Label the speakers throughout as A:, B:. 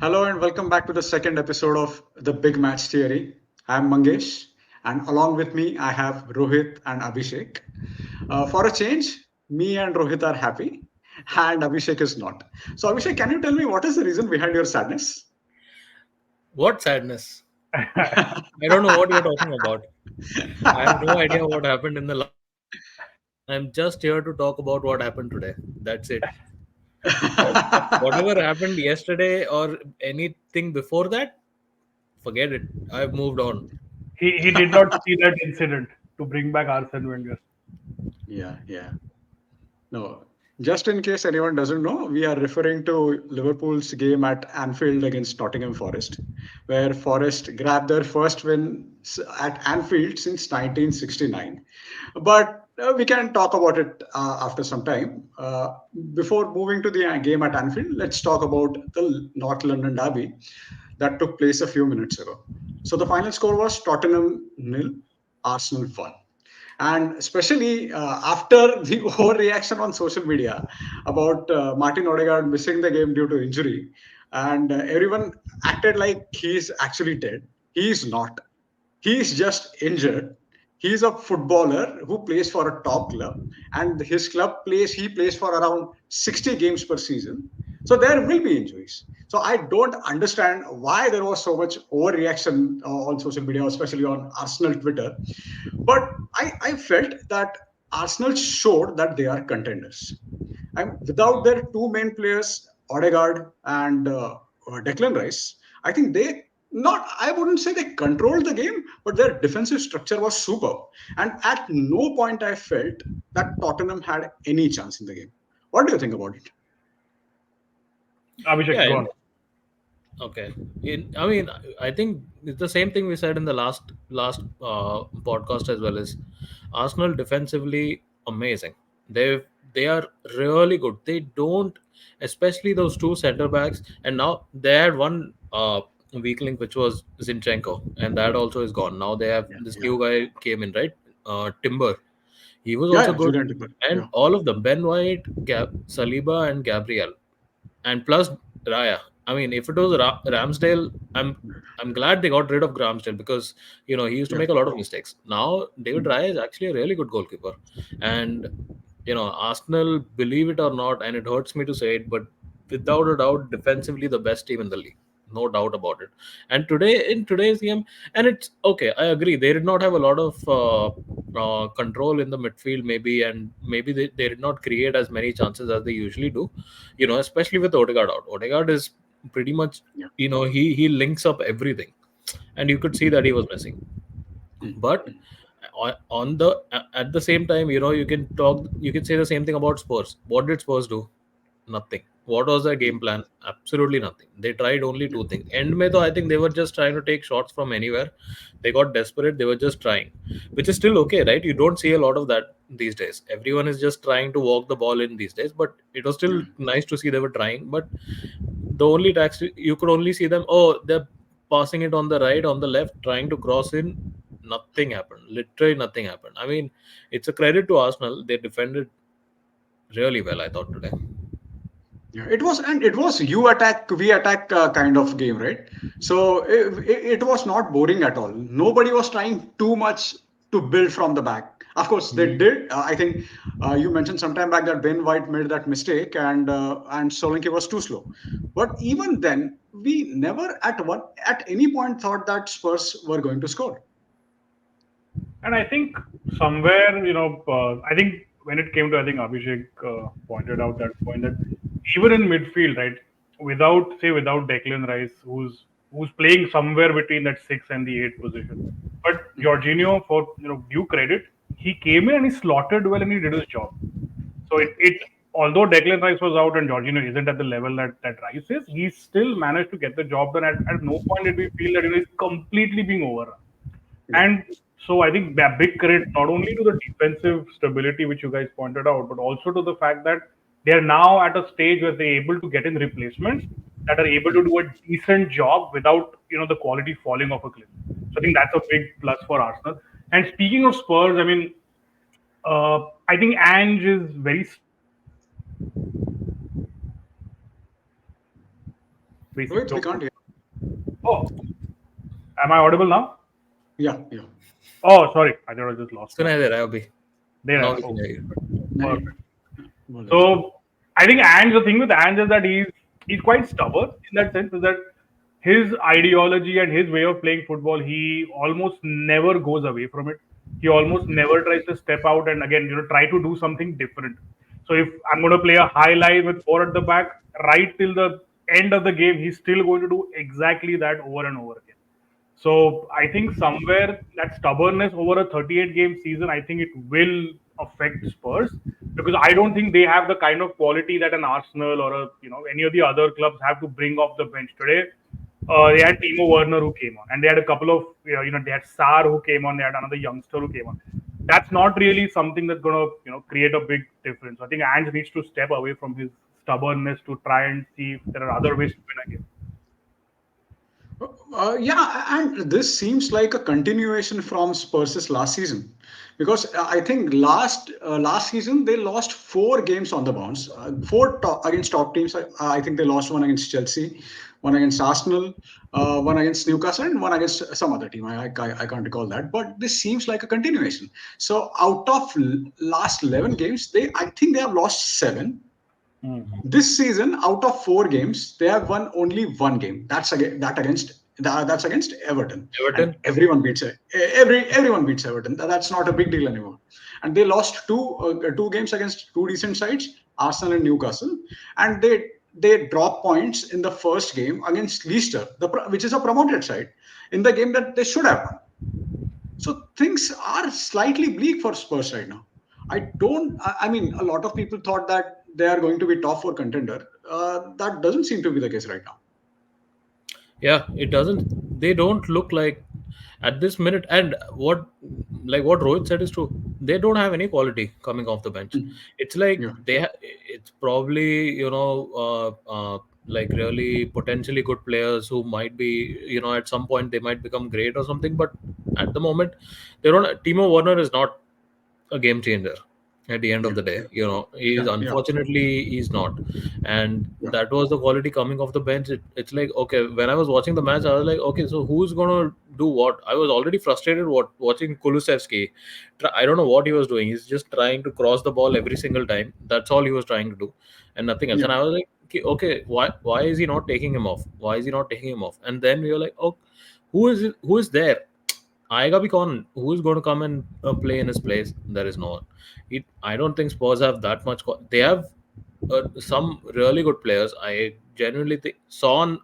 A: Hello and welcome back to the second episode of the Big Match Theory. I'm Mangesh, and along with me, I have Rohit and Abhishek. For a change, me and Rohit are happy, and Abhishek is not. So, Abhishek, can you tell me what is the reason behind your sadness?
B: What sadness? I don't know what you're talking about. I have no idea what happened in the last 2 days. I'm just here to talk about what happened today. That's it. Whatever happened yesterday or anything before that, forget it. I've moved on.
C: He did not see that incident to bring back Arsene Wenger.
A: Yeah. No, just in case anyone doesn't know, we are referring to Liverpool's game at Anfield against Nottingham Forest, where Forest grabbed their first win at Anfield since 1969. But we can talk about it after some time. Before moving to the game at Anfield, let's talk about the North London derby that took place a few minutes ago. So the final score was Tottenham nil, Arsenal 1. And especially after the overreaction on social media about Martin Odegaard missing the game due to injury, and everyone acted like he's actually dead. He is not. He is just injured. He's a footballer who plays for a top club, and his club plays. He plays for around 60 games per season. So there will be injuries. So I don't understand why there was so much overreaction on social media, especially on Arsenal Twitter. But I felt that Arsenal showed that they are contenders. And without their two main players, Odegaard and Declan Rice, I think they not, I wouldn't say they controlled the game, but their defensive structure was superb. And at no point I felt that Tottenham had any chance in the game. What do you think about it?
C: Abhishek,
B: Yeah,
C: go on.
B: okay. I mean, I think it's the same thing we said in the last podcast as well. Is Arsenal defensively amazing? They are really good. They don't, especially those two center backs. And now they had one weak link, which was Zinchenko, and that also is gone. Now they have
A: Yeah,
B: this
A: yeah,
B: new guy came in, right? Timber. He was
A: yeah,
B: also
A: yeah.
B: good,
A: Julian Timber.
B: and
A: Yeah,
B: all of them: Ben White, Saliba, and Gabriel, and plus Raya. I mean, if it was Ramsdale, I'm glad they got rid of Ramsdale because he used to
A: yeah.
B: make a lot of mistakes. Now David Raya is actually a really good goalkeeper, and Arsenal, believe it or not, and it hurts me to say it, but without a doubt, defensively the best team in the league. No doubt about it. And today, in today's game, and it's okay, I agree, they did not have a lot of control in the midfield, maybe, and maybe they did not create as many chances as they usually do, especially with Odegaard out. Odegaard is pretty much,
A: Yeah.
B: he links up everything, and you could see that he was missing. But on the at the same time, you can say the same thing about Spurs. What did Spurs do? Nothing. What was their game plan? Absolutely nothing. They tried only
A: Yeah.
B: two things. End mein though, I think they were just trying to take shots from anywhere. They got desperate. They were just trying, which is still okay, right? You don't see a lot of that these days. Everyone is just trying to walk the ball in these days. But it was still nice to see they were trying. But the only tax you could only see them. Oh, they're passing it on the right, on the left, trying to cross in. Nothing happened. Literally nothing happened. I mean, it's a credit to Arsenal. They defended really well, I thought, today.
A: Yeah, it was you attack, we attack kind of game, right? So it was not boring at all. Nobody was trying too much to build from the back. Of course, they did. I think you mentioned some time back that Ben White made that mistake, and Solanke was too slow. But even then, we never at any point thought that Spurs were going to score.
C: And I think somewhere, I think when it came to, I think Abhishek pointed out that point that even in midfield, right, without Declan Rice, who's playing somewhere between that six and the eight position, but Jorginho, for due credit, he came in and he slotted well and he did his job. So it although Declan Rice was out and Jorginho isn't at the level that Rice is, he still managed to get the job done. At no point did we feel that he's completely being overrun.
A: Yeah.
C: And so I think that big credit not only to the defensive stability which you guys pointed out, but also to the fact that they are now at a stage where they're able to get in replacements that are able to do a decent job without the quality falling off a cliff. So I think that's a big plus for Arsenal. And speaking of Spurs, I mean, I think Ange is very Basic
A: Rohit, we
C: joke.
A: can't hear.
C: Oh, am I audible now?
A: Yeah, yeah.
C: Oh, sorry. I thought I just lost my.
B: सुनाई दे रहा है अभी
C: There.
B: now
C: I
B: we
C: am.
B: can hear you.
A: नहीं,
C: Perfect.
A: बोल रहे थे.
C: So I think Ange, the thing with Ange is that he's quite stubborn in that sense, is that his ideology and his way of playing football, he almost never goes away from it. He almost never tries to step out and again, try to do something different. So if I'm going to play a high line with four at the back, right till the end of the game, he's still going to do exactly that over and over again. So I think somewhere that stubbornness over a 38 game season, I think it will affect Spurs because I don't think they have the kind of quality that an Arsenal or any of the other clubs have to bring off the bench today. They had Timo Werner who came on, and they had a couple of they had Sar who came on, they had another youngster who came on. That's not really something that's going to create a big difference. I think Ange needs to step away from his stubbornness to try and see if there are other ways to win a game.
A: Yeah, and this seems like a continuation from Spurs' last season, because I think last season they lost 4 games on the bounce, against top teams. I think they lost one against Chelsea, one against Arsenal, one against Newcastle, and one against some other team. I can't recall that, but this seems like a continuation. So out of last 11 games, I think they have lost 7. This season, out of 4 games, they have won only one game. That's against Everton, and
B: Everton.
A: everyone beats it. Everyone beats Everton. That's not a big deal anymore. And they lost two games against two decent sides, Arsenal and Newcastle, and they dropped points in the first game against Leicester, which is a promoted side, in the game that they should have won. So things are slightly bleak for Spurs right now. I mean, a lot of people thought that they are going to be top 4 contender. That doesn't seem to be the case right now.
B: Yeah, it doesn't. They don't look like at this minute. And what Rohit said is true. They don't have any quality coming off the bench. It's like
A: Yeah,
B: it's probably like really potentially good players who might be at some point they might become great or something. But at the moment, they don't. Timo Werner is not a game changer at the end of
A: yeah,
B: the day. He's
A: yeah, yeah,
B: unfortunately he's not, and
A: yeah,
B: that was the quality coming off the bench. It's like, okay, when I was watching the match, I was like, okay, so who's gonna do what? I was already frustrated watching Kulusevski. I don't know what he was doing. He's just trying to cross the ball every single time. That's all he was trying to do, and nothing else.
A: yeah,
B: And I was like, okay, why is he not taking him off? Why is he not taking him off? And then we were like, oh, who is it? Who is there? आएगा भी कौन? Who is going to come and play in his place? There is no one. I don't think Spurs have that much. They have some really good players. I genuinely think Son.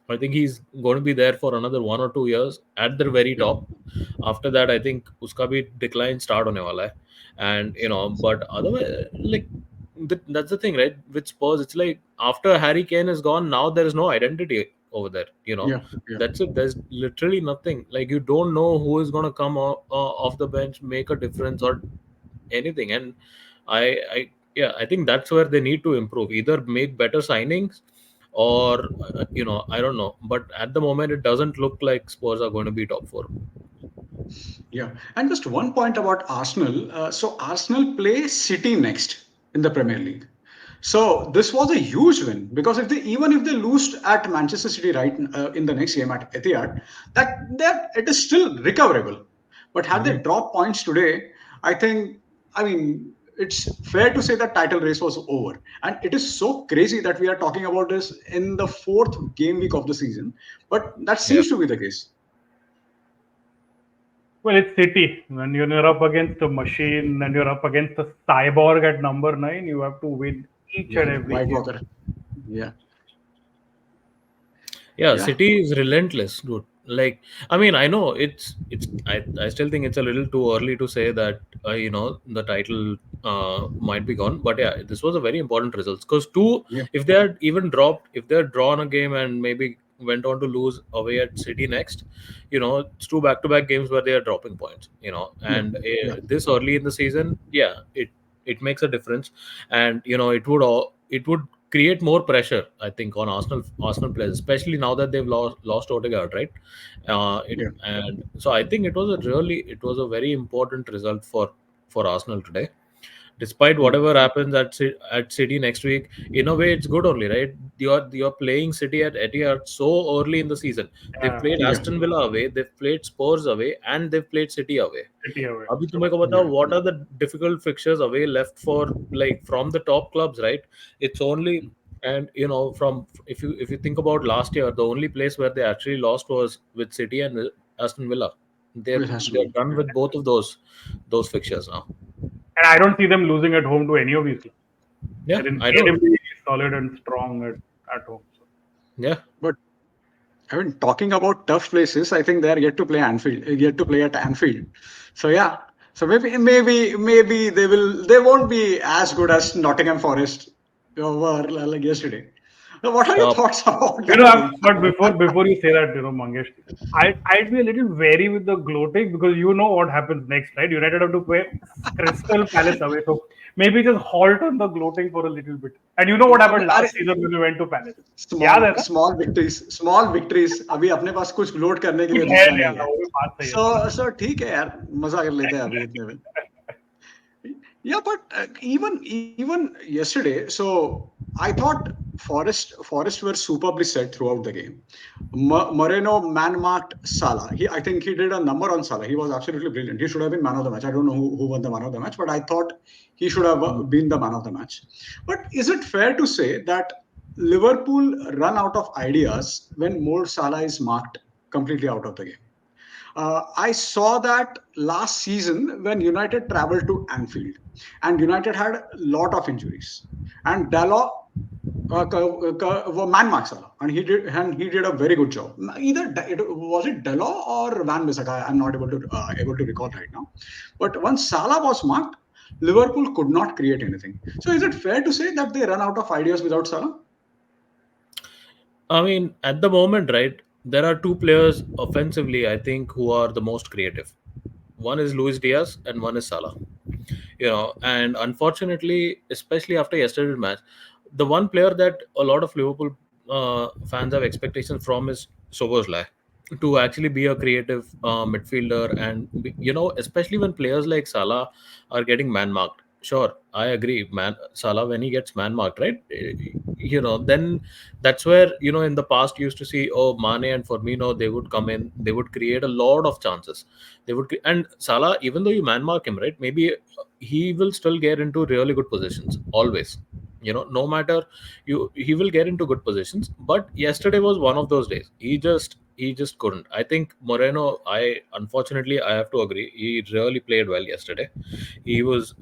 B: I think he's going to be there for another 1 or 2 years at the very
A: yeah,
B: top. After that, I think uska bhi decline start होने वाला है. And but otherwise, like that's the thing, right? With Spurs, it's like after Harry Kane is gone, now there is no identity over there.
A: yeah, yeah,
B: That's it. There's literally nothing. Like you don't know who is gonna come off the bench, make a difference or anything. And yeah, I think that's where they need to improve. Either make better signings, or I don't know. But at the moment, it doesn't look like Spurs are going to be top four.
A: yeah. And just one point about Arsenal. So Arsenal play City next in the Premier League. So this was a huge win, because even if they lose at Manchester City right in the next game at Etihad, that it is still recoverable. But had they dropped points today, I mean it's fair to say that title race was over. And it is so crazy that we are talking about this in the 4th game week of the season, but that
B: Yeah.
A: seems to be the case.
C: Well, it's City. When you're up against a machine and you're up against a cyborg at number 9, you have to win each and every
A: White
C: game.
A: Walker. Yeah.
B: Yeah,
A: Yeah.
B: City is relentless, dude. Like, I mean, I know I still think it's a little too early to say that the title might be gone. But yeah, this was a very important result, because
A: Yeah.
B: if they had even dropped, if they had drawn a game and maybe went on to lose away at City next, it's 2 back-to-back games where they are dropping points.
A: Yeah.
B: And
A: Yeah.
B: this early in the season, yeah, it makes a difference. And it would create more pressure, I think, on Arsenal players, especially now that they've lost Odegaard, right?
A: Yeah.
B: And so I think it was a very important result for Arsenal today. Despite
A: Hmm.
B: whatever happens at City next week, in a way it's good only, right? You're playing City at Etihad so early in the season. They've
C: Yeah,
B: played
A: Yeah.
B: Aston Villa away, they've played Spurs away, and they've played City away.
C: City away.
B: अभी
C: So
B: तुम्हें को बताओ
A: Yeah.
B: what are the difficult fixtures away left for, like from the top clubs, right? It's only, and from, if you think about last year, the only place where they actually lost was with City and Aston Villa. They're
A: It has to
B: they're
A: be.
B: done
A: Yeah.
B: with both of those fixtures now.
C: and I don't see them losing at home to any of these clubs.
B: Yeah,
C: They're
B: I know.
C: incredibly solid and strong at home. So.
B: Yeah.
A: But I mean, talking about tough places, I think they are yet to play Anfield, yet to play at Anfield. So yeah, so maybe they won't be as good as Nottingham Forest were like yesterday. Now, what are your
B: Uh,
A: thoughts about that game?
C: But before you say that, Mangesh, I'd be a little wary with the gloating because you know what happens next, right? United have to play Crystal Palace away, so maybe just halt on the gloating for a little bit. And you know what happened
A: अरे
C: last season when we went to Palace? याद है
A: small
C: ना?
A: Small victories अभी अपने पास कुछ gloat करने के
C: कुछ
A: लिए
C: है
A: दूसरा
C: नहीं
A: नहीं
C: यार,
A: है.
C: वो भी बात सही है
A: सो
C: तुम्हारी.
A: सो ठीक है यार, मजा कर लेते हैं अभी इतने में. Yeah, but even yesterday, so I thought Forest were superbly set throughout the game. Moreno man marked Salah. I think he did a number on Salah. He was absolutely brilliant. He should have been man of the match. I don't know who won the man of the match, but I thought he should have been the man of the match. But is it fair to say that Liverpool run out of ideas when Mo Salah is marked completely out of the game? I saw that last season when United traveled to Anfield, and United had a lot of injuries, and Dalot man marks Salah, and he did a very good job. Either was it Dalot or Van Bissaka? I'm not able to recall right now. But once Salah was marked, Liverpool could not create anything. So is it fair to say that they run out of ideas without Salah?
B: I mean, at the moment, right, there are two players offensively, I think, who are the most creative. One is Luis Diaz and one is Salah. And unfortunately, especially after yesterday's match, the one player that a lot of Liverpool fans have expectations from is Soboslai to actually be a creative midfielder, and especially when players like Salah are getting man marked. Sure, I agree, man. Salah, when he gets man marked, right? Then that's where, in the past you used to see, oh, Mane and Firmino, they would come in, they would create a lot of chances. And Salah, even though you man mark him, right? Maybe he will still get into really good positions always. No matter he will get into good positions. But yesterday was one of those days. He just couldn't. I think Moreno, I unfortunately I have to agree, he really played well yesterday. He was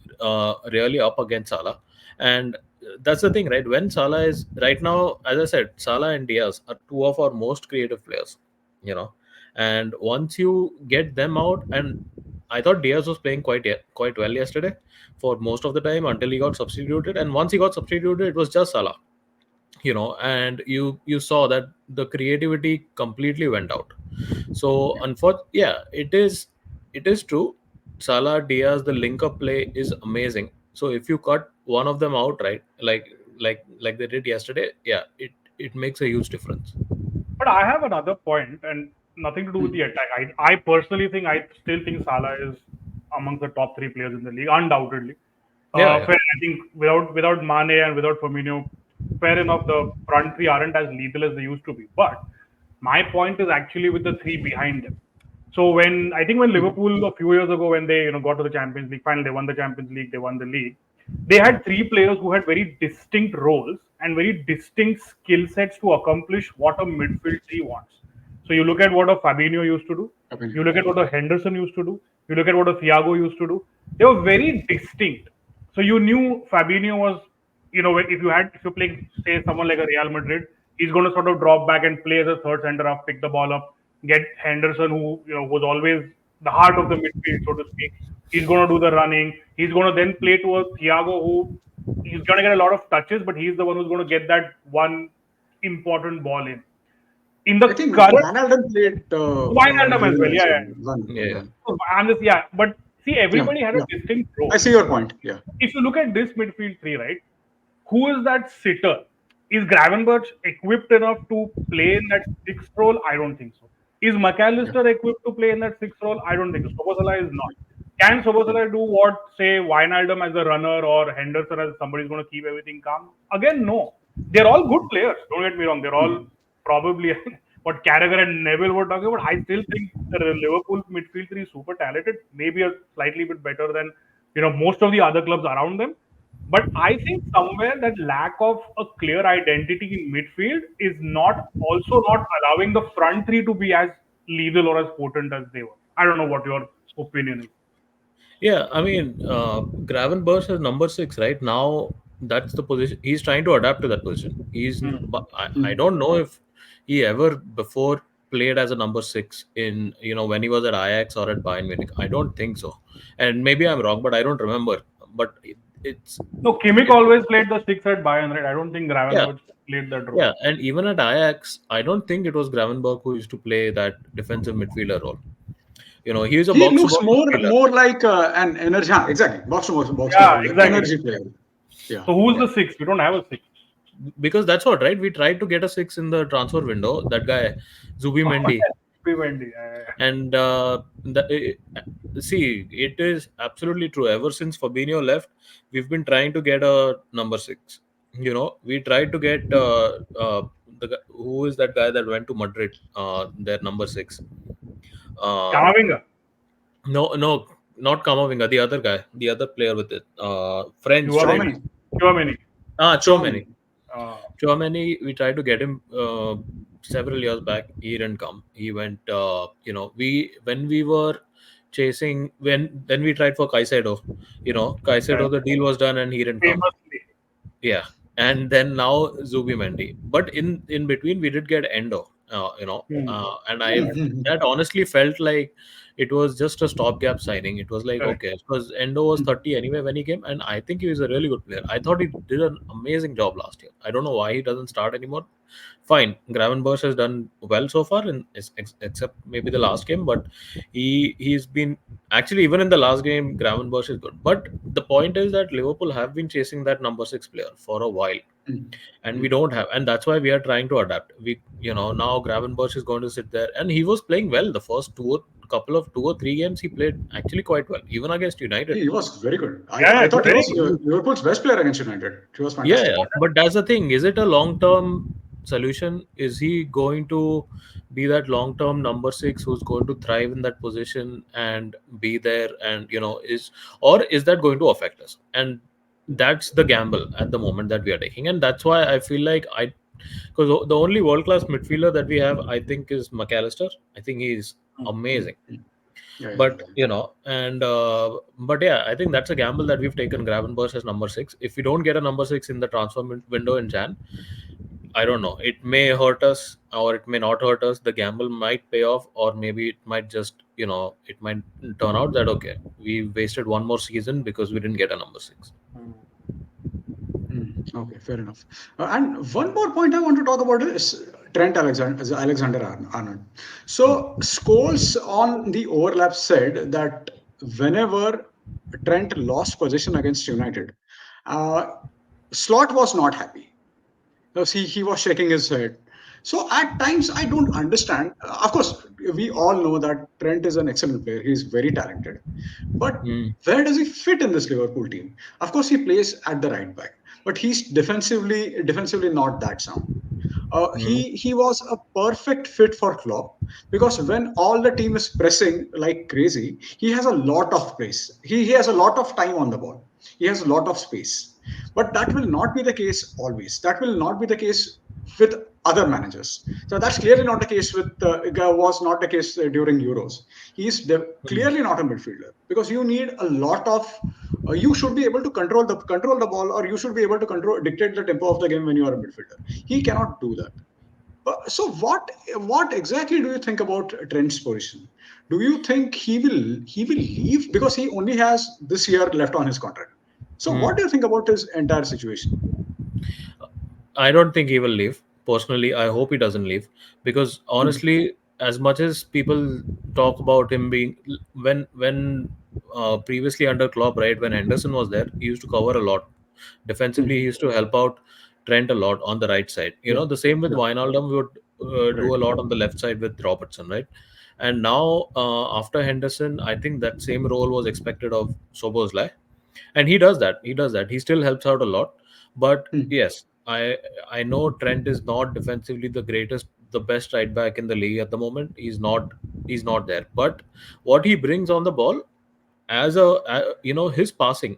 B: really up against Salah. And that's the thing, right? When Salah is right now, as I said, Salah and Diaz are two of our most creative players. You know, and once you get them out, and I thought Diaz was playing quite well yesterday for most of the time until he got substituted, and once he got substituted, it was just Salah. And you saw that the creativity completely went out. So unfortunately, yeah, it is true. Salah Diaz, the link up play is amazing. So if you cut one of them out, right, like they did yesterday, yeah, it makes a huge difference.
C: But I have another point, and nothing to do with
A: Hmm.
C: the attack. I personally think I still think Salah is amongst the top three players in the league, undoubtedly.
B: Yeah, yeah.
C: Fair, I think without Mane and without Firmino, fair enough. The front three aren't as lethal as they used to be. But my point is actually with the three behind them. So when Liverpool a few years ago, when they got to the Champions League final, they won the Champions League, they won the league. They had three players who had very distinct roles and very distinct skill sets to accomplish what a midfield three wants. So you look at what a Fabinho used to do,
A: I mean,
C: you look at what a Henderson used to do, you look at what a Thiago used to do. They were very distinct. So you knew Fabinho was, if you play say someone like a Real Madrid, he's going to sort of drop back and play as a third center half, pick the ball up, get Henderson, who was always the heart of the midfield, so to speak. He's going to do the running. He's going to then play to a Thiago, who he's going to get a lot of touches, but he's the one who's going to get that one important ball in. In
A: I
C: the
A: think
C: current
A: Wijnaldum played
C: Wijnaldum as
A: really
C: well,
A: nice.
C: yeah.
B: Yeah.
C: So I'm just but see,
A: Yeah,
C: everybody had a
A: yeah.
C: distinct
A: I
C: role.
A: see your point. Yeah.
C: If you look at this midfield three, right, who is that sitter? Is Gravenberch equipped enough to play in that sixth role? I don't think so. Is
A: Yeah.
C: McAllister equipped to play in that sixth role? I don't think so. Szoboszlai is not. Can Soboslai do what, say, Wijnaldum as a runner or Henderson as somebody's going to keep everything calm? Again, no. They're all good players. Don't get me wrong. They're all probably what Carragher and Neville were talking about. I still think the Liverpool midfield three is super talented. Maybe a slightly bit better than most of the other clubs around them. But I think somewhere that lack of a clear identity in midfield is not also not allowing the front three to be as lethal or as potent as they were. I don't know what your opinion is.
B: Yeah, I mean, Gravenberch is number 6 right now. That's the position he's trying to adapt to that position. But I
A: Mm.
B: don't know if he ever before played as a number 6 in when he was at Ajax or at Bayern Munich. I don't think so, and maybe I'm wrong, but I don't remember. But it's
C: No, Kimmich
B: it,
C: always played the six at Bayern, right? I don't think
B: yeah,
C: Gravenberch played that role.
B: yeah, and even at Ajax, I don't think it was Gravenberch who used to play that defensive midfielder role. He was a
A: He
B: box to
A: looks
B: box midfielder.
A: more like an energy. Exactly, box to
C: Yeah,
A: box
C: exactly.
A: energy player. Yeah,
C: So who's
A: yeah.
C: the six? We don't have a six.
B: Because that's what, right? We tried to get a 6 in the transfer window. That guy, Zubi Mendy,
C: Mendy.
B: and see, it is absolutely true. Ever since Fabinho left, we've been trying to get a number 6. We tried to get who is that guy that went to Madrid? Their number 6. Uh,
C: Kamavinga.
B: no, no, not Kamavinga. The other guy, the other player with it. French,
C: Chouameni.
B: French.
A: Chouameni,
C: Chouameni.
B: Chouameni.
A: Chouameni.
C: Uh,
B: Chouameni, we tried to get him several years back. He didn't come. He went. We when we were chasing when then we tried for Caicedo.
C: right.
B: Caicedo, the deal was done and he didn't come.
C: Famously.
B: Yeah, and then now Zubimendi. But in between, we did get Endo.
C: Hmm.
B: And I
A: Mhm.
B: that honestly felt like it was just a stopgap signing. It was like
C: Correct.
B: okay, because Endo was 30 anyway when he came, and I think he was a really good player. I thought he did an amazing job last year. I don't know why he doesn't start anymore. Fine, Gravenberch has done well so far, except maybe the last game, but he's been actually even in the last game, Gravenberch is good. But the point is that Liverpool have been chasing that number 6 player for a while,
A: Mm.
B: and we
A: Mm.
B: don't have, and that's why we are trying to adapt. Now Gravenberch is going to sit there, and he was playing well the first 2 or 3 games. He played actually quite well, even against United.
A: He was very good.
C: Yeah,
A: I thought he
C: very
A: was
C: good.
A: Liverpool's best player against United. He was
B: Yeah,
A: fantastic.
B: yeah. But that's the thing. Is it a long term solution? Is he going to be that long term number 6 who's going to thrive in that position and be there? And is that going to affect us? And that's the gamble at the moment that we are taking. And that's why I feel like because the only world class midfielder that we have, I think, is McAllister. I think he's
A: Mm.
B: amazing.
A: Mm. Yeah, yeah,
B: But and but yeah, I think that's a gamble that we've taken. Gravenberch as number 6. If we don't get a number 6 in the transfer window in Jan, I don't know. It may hurt us or it may not hurt us. The gamble might pay off, or maybe it might just it might turn out that okay, we wasted one more season because we didn't get a number 6.
A: Okay, fair enough. And one more point I want to talk about is Alexander Arnold. So Scholes on the overlap said that whenever Trent lost possession against United, uh, Slot was not happy. Because he was shaking his head. So at times I don't understand. Of course, we all know that Trent is an excellent player. He's very talented. But
B: Mm.
A: where does he fit in this Liverpool team? Of course, he plays at the right back, but he's defensively not that sound.
B: Mm.
A: He was a perfect fit for Klopp because when all the team is pressing like crazy, he has a lot of place. He has a lot of time on the ball. He has a lot of space. But that will not be the case always. That will not be the case with other managers. So that's clearly not the case with was not the case during Euros. He's
B: Mm.
A: clearly not a midfielder because you need a lot of. You should be able to control the ball, or you should be able to control dictate the tempo of the game when you are a midfielder. He cannot do that. So what exactly do you think about Trent's position? Do you think he will leave because he only has this year left on his contract? So
B: Mm.
A: what do you think about his entire situation?
B: I don't think he will leave. Personally, I hope he doesn't leave because
A: Mm.
B: honestly, as much as people talk about him being when previously under Klopp, right, when Henderson was there, he used to cover a lot. Defensively, he
A: Mm.
B: used to help out Trent a lot on the right side.
A: Yeah,
B: The same with
A: yeah,
B: Wijnaldum would do
A: right.
B: a lot on the left side with Robertson, right? And now after Henderson, I think that same role was expected of Soboslai, and he does that. He does that. He still helps out a lot. But
A: Hmm.
B: yes, I know Trent is not defensively the greatest, the best right back in the league at the moment. He's not there. But what he brings on the ball as his passing,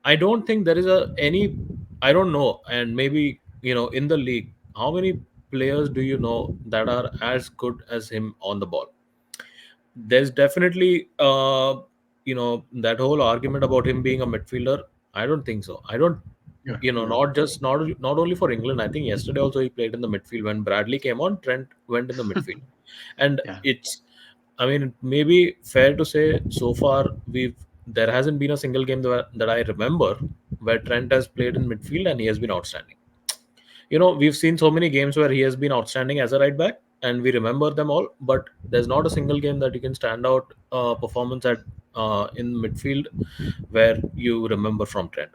B: I don't think there is any. I don't know, and maybe in the league, how many players do you know that are as good as him on the ball? There's definitely that whole argument about him being a midfielder. I don't think so. I don't
A: Yeah, yeah,
B: not only for England. I think yesterday also he played in the midfield. When Bradley came on, Trent went in the midfield, and
A: yeah,
B: it's, I mean, it may be fair to say so far there hasn't been a single game that I remember where Trent has played in midfield and he has been outstanding. We've seen so many games where he has been outstanding as a right back, and we remember them all. But there's not a single game that you can stand out performance at in midfield where you remember from Trent.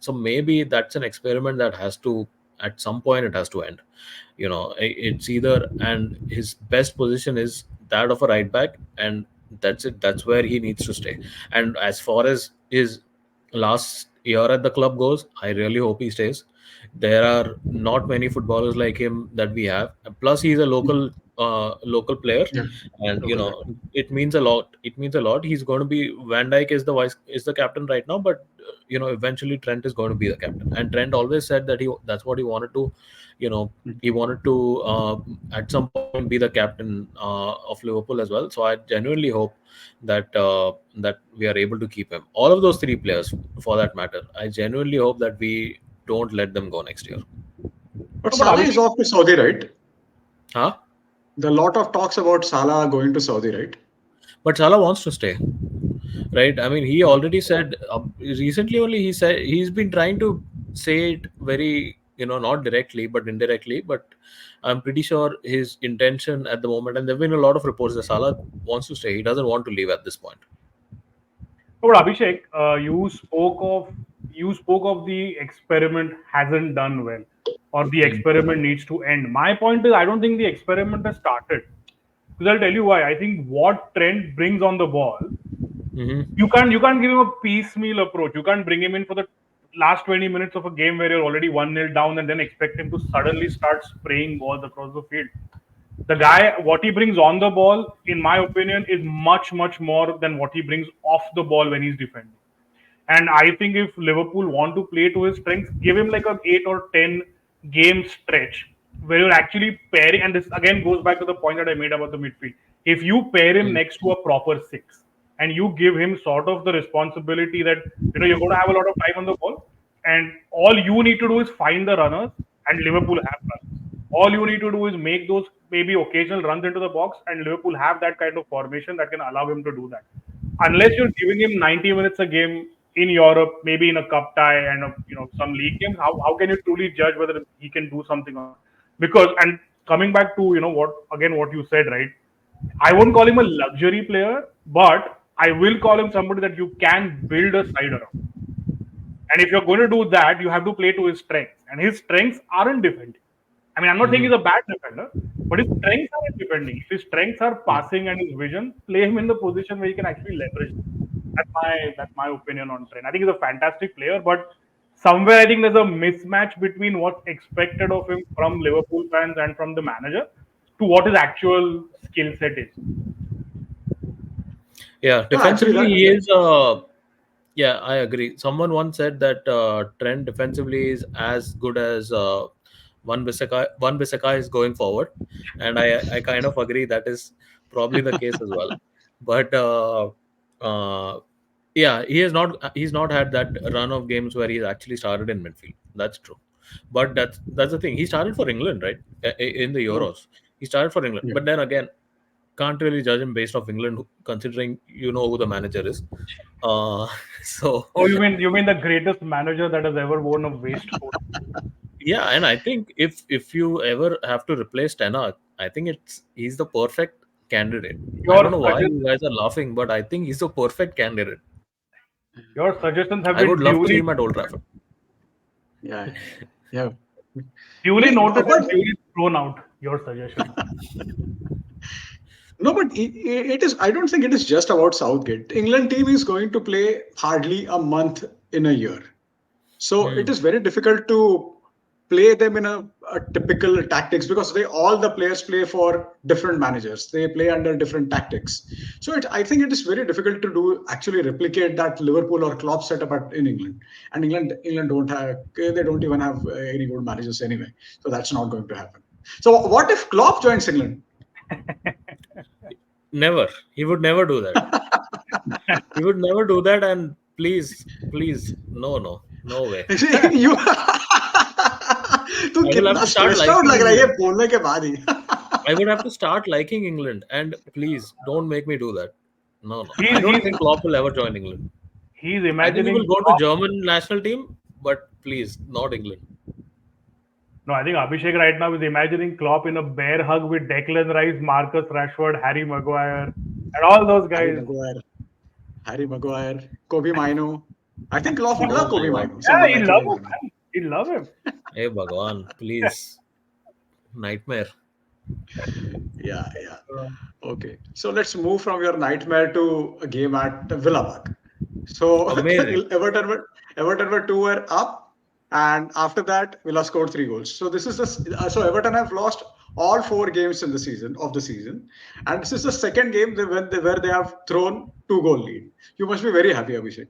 B: So maybe that's an experiment that has to, at some point, it has to end. It's either, and his best position is that of a right back, and that's it. That's where he needs to stay. And as far as his last year at the club goes, I really hope he stays. There are not many footballers like him that we have. Plus, he's a
A: hmm,
B: local player,
A: yeah.
B: and
A: Local back.
B: it means a lot. It means a lot. He's going to be, Van Dijk is the captain right now, but eventually Trent is going to be the captain. And Trent always said that that's what he wanted to, you know,
A: Hmm.
B: he wanted to at some point be the captain of Liverpool as well. So I genuinely hope that we are able to keep him. All of those three players, for that matter. I genuinely hope that we don't let them go next year.
A: But
C: No, but
A: Salah is
C: Abhishek,
A: off to Saudi, right?
B: Huh?
A: There are a lot of talks about Salah going to Saudi, right?
B: But Salah wants to stay, right? I mean, he
A: Yeah.
B: already said recently only, he said he's been trying to say it very, not directly but indirectly. But I'm pretty sure his intention at the moment, and there've been a lot of reports that Salah wants to stay. He doesn't want to leave at this point.
C: no, but Abhishek, you spoke of the experiment hasn't done well, or the
B: Mm.
C: experiment needs to end. My point is, I don't think the experiment has started. Because I'll tell you why. I think what Trent brings on the ball,
B: Mm-hmm.
C: you can't give him a piecemeal approach. You can't bring him in for the last 20 minutes of a game where you're already 1-0 down and then expect him to suddenly start spraying balls across the field. The guy, what he brings on the ball, in my opinion, is much, much more than what he brings off the ball when he's defending. And I think if Liverpool want to play to his strengths, give him like a 8 or 10 game stretch where you're actually pairing. And this again goes back to the point that I made about the midfield. If you pair him
A: Hmm.
C: next to a proper six, and you give him sort of the responsibility that you're going to have a lot of time on the ball, and all you need to do is find the runners, and Liverpool have runners. All you need to do is make those maybe occasional runs into the box, and Liverpool have that kind of formation that can allow him to do that. Unless you're giving him 90 minutes a game in Europe, maybe in a cup tie and some league games, how can you truly judge whether he can do something or not? Because, and coming back to what you said, right? I won't call him a luxury player, but I will call him somebody that you can build a side around. And if you're going to do that, you have to play to his strengths. And his strengths aren't defending. I mean, I'm not saying he's
A: Hmm.
C: a bad defender, but his strengths aren't defending. If his strengths are
A: Yeah.
C: passing and his vision, play him in the position where he can actually leverage them. That's my opinion on Trent. I think he's a fantastic player, but somewhere I think there's a mismatch between what's expected of him from Liverpool fans and from the manager to what his actual skill set is.
B: Yeah,
A: No, actually,
B: defensively he is. Yeah, I agree. Someone once said that Trent defensively is as good as Van Bissaka. Van Bissaka is going forward, and I kind of agree that is probably the case as well. But uh, yeah, he's not had that run of games where he's actually started in midfield. That's true. But that's the thing. He started for England, right? In the
A: yeah,
B: Euros, he started for England.
A: yeah.
B: But then again, can't really judge him based off England, considering who the manager is. Uh, so
C: Oh, you mean the greatest manager that has ever worn a waistcoat?
B: yeah, and I think if you ever have to replace Tenag, I think he's the perfect candidate. I don't
C: Your
B: know why
C: suggestions,
B: you guys are laughing, but I think he's the perfect candidate.
C: your suggestions have
B: I would
C: been
B: love to see
C: duly
B: him at Old Trafford.
A: Yeah, yeah.
C: duly
A: We,
C: noted and
A: but
C: duly thrown out. Your suggestions.
A: No, but it is. I don't think it is just about Southgate. England team is going to play hardly a month in a year. So it is very difficult to play them in a typical tactics because all the players play for different managers. They play under different tactics. So I think it is very difficult to do actually replicate that Liverpool or Klopp setup in England. And England don't have, they don't even have any good managers anyway. So that's not going to happen. So what if Klopp joins England?
B: Never. He would never do that. He would never do that. And please, please, no way.
A: you तू
B: I will have
A: कितना
B: to start
A: stressed out
B: liking
A: लग रहा है ये
B: England.
A: बोलने के बाद ही
B: I would have to start liking England. And please, don't make me do that. No. I
C: He's
B: don't
C: he's
B: think Klopp will ever join England.
C: he's
B: I think he will
C: imagining
B: go to
C: Klopp.
B: German national team, but please, not England.
C: No, I think Abhishek right now is imagining Klopp in a bear hug with Declan Rice, Marcus Rashford, Harry Maguire, and all those guys.
A: Harry Maguire, Kobe Mino. I think Klopp would
B: Oh
A: love
B: my
A: Kobe
B: God.
A: Mino.
C: Yeah,
A: Someone
C: he
A: like
C: love
A: Kobe
C: him,
A: Mino.
C: man. He love him.
B: Hey, Bhagwan, please. Nightmare.
A: Yeah. Okay. So let's move from your nightmare to a game at Villa Park. So
B: Amazing.
A: Everton were 2 up, and after that Villa scored 3 goals. So this is so Everton have lost all 4 games in the season, and this is the second game where they have thrown 2 goal lead. You must be very happy, Abhishek.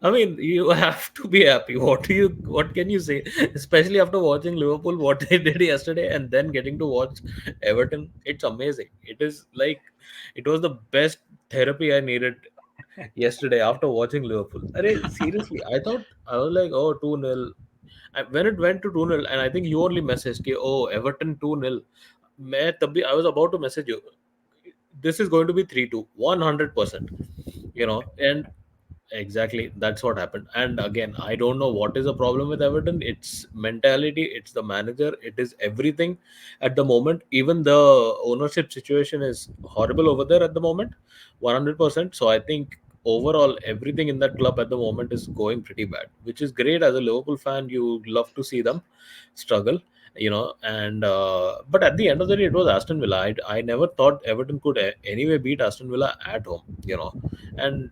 B: I mean, you have to be happy. What can you say? Especially after watching Liverpool, what they did yesterday, and then getting to watch Everton. It's amazing. It is like it was the best therapy I needed yesterday after watching Liverpool. Seriously, I was like, oh, 2-0. When it went to 2-0, and I think you only messaged, कि, oh, Everton 2-0. I was about to message you. This is going to be 3-2, 100%. And exactly, that's what happened. And again, I don't know what is the problem with Everton. It's mentality, it's the manager, it is everything at the moment. Even the ownership situation is horrible over there at the moment, 100%. So I think overall, everything in that club at the moment is going pretty bad, which is great. As a Liverpool fan, you love to see them struggle. And but at the end of the day, it was Aston Villa. I never thought Everton could anyway beat Aston Villa at home. And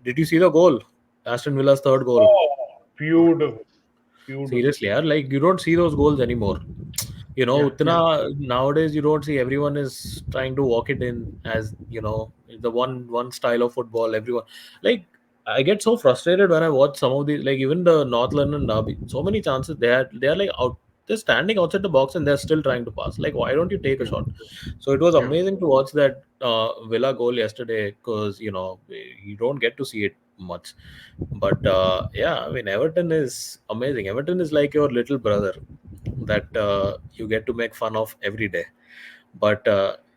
B: did you see the goal? Aston Villa's third goal.
C: Oh, beautiful, beautiful.
B: Seriously, yeah, like you don't see those goals anymore.
A: Yeah.
B: Nowadays you don't see, everyone is trying to walk it in as the one style of football. Everyone, like, I get so frustrated when I watch some of these, like even the North London derby. So many chances they are like out. They're standing outside the box and they're still trying to pass. Like, why don't you take a shot? So it was
A: Yeah.
B: amazing to watch that Villa goal yesterday, because you don't get to see it much. But yeah, I mean, Everton is amazing. Everton is like your little brother that you get to make fun of every day. But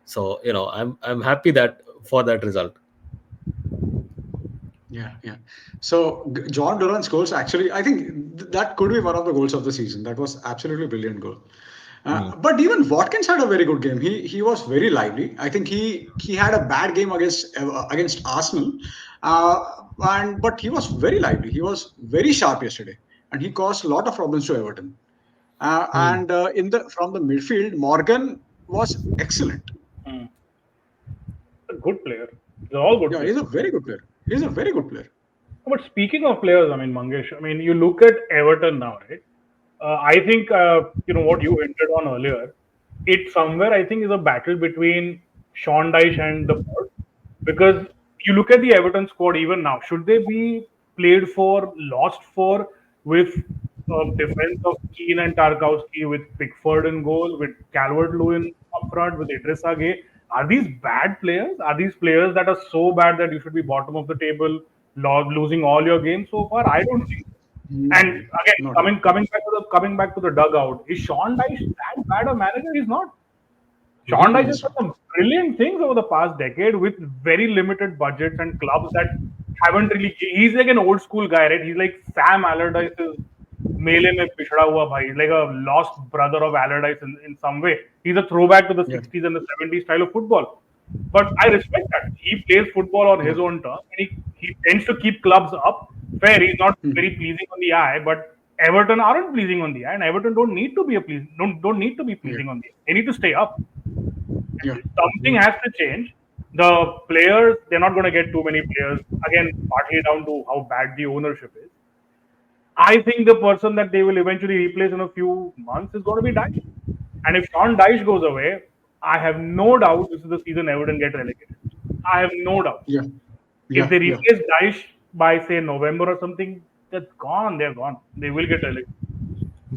B: so I'm happy that for that result.
A: Yeah. So John Duran's goals, actually, I think that could be one of the goals of the season. That was absolutely brilliant goal. But even Watkins had a very good game. He was very lively. I think he had a bad game against Arsenal, but he was very lively. He was very sharp yesterday, and he caused a lot of problems to Everton. And from the midfield, Morgan was excellent.
C: Hmm. A good player. They're all good
A: Yeah,
C: players.
A: he's a very good player. He's a very good player.
C: But speaking of players, I mean, Mangesh, I mean, you look at Everton now, right? I think, what you hinted on earlier, it somewhere, I think, is a battle between Sean Dyche and the board. Because you look at the Everton squad even now, should they be played for, lost for, with defense of Keane and Tarkowski, with Pickford in goal, with Calvert-Lewin up front, with Idris Gueye? Are these bad players? Are these players that are so bad that you should be bottom of the table, losing all your games so far? I don't think so. And again,
A: Not at all.
C: coming back to the dugout, is Sean Dyche that bad a manager? He's not.
A: He
C: Sean Dyche has
A: is
C: done
A: not.
C: some brilliant things over the past decade with very limited budgets and clubs that haven't really. He's like an old school guy, right? He's like Sam Allardyce's मेले में पिछड़ा हुआ भाई. He's like a lost brother of Allardyce in some way. He's a throwback to the
A: Yeah.
C: 60s and the 70s style of football. But I respect that. He plays football on his
A: Yeah.
C: own terms. And he tends to keep clubs up. Fair, he's not very pleasing on the eye, but Everton aren't pleasing on the eye, and Everton don't need to be pleasing on the eye. They need to stay up.
A: Yeah.
C: Something has to change. The players, they're not going to get too many players. Again, partly down to how bad the ownership is. I think the person that they will eventually replace in a few months is going to be Dyche. And if Sean Dyche goes away, I have no doubt this is the season Everton get relegated. I have no doubt.
A: Yeah.
C: If
A: Yeah.
C: they
A: Yeah.
C: replace Dyche by say November or something, that's gone. They're gone. They will get relegated.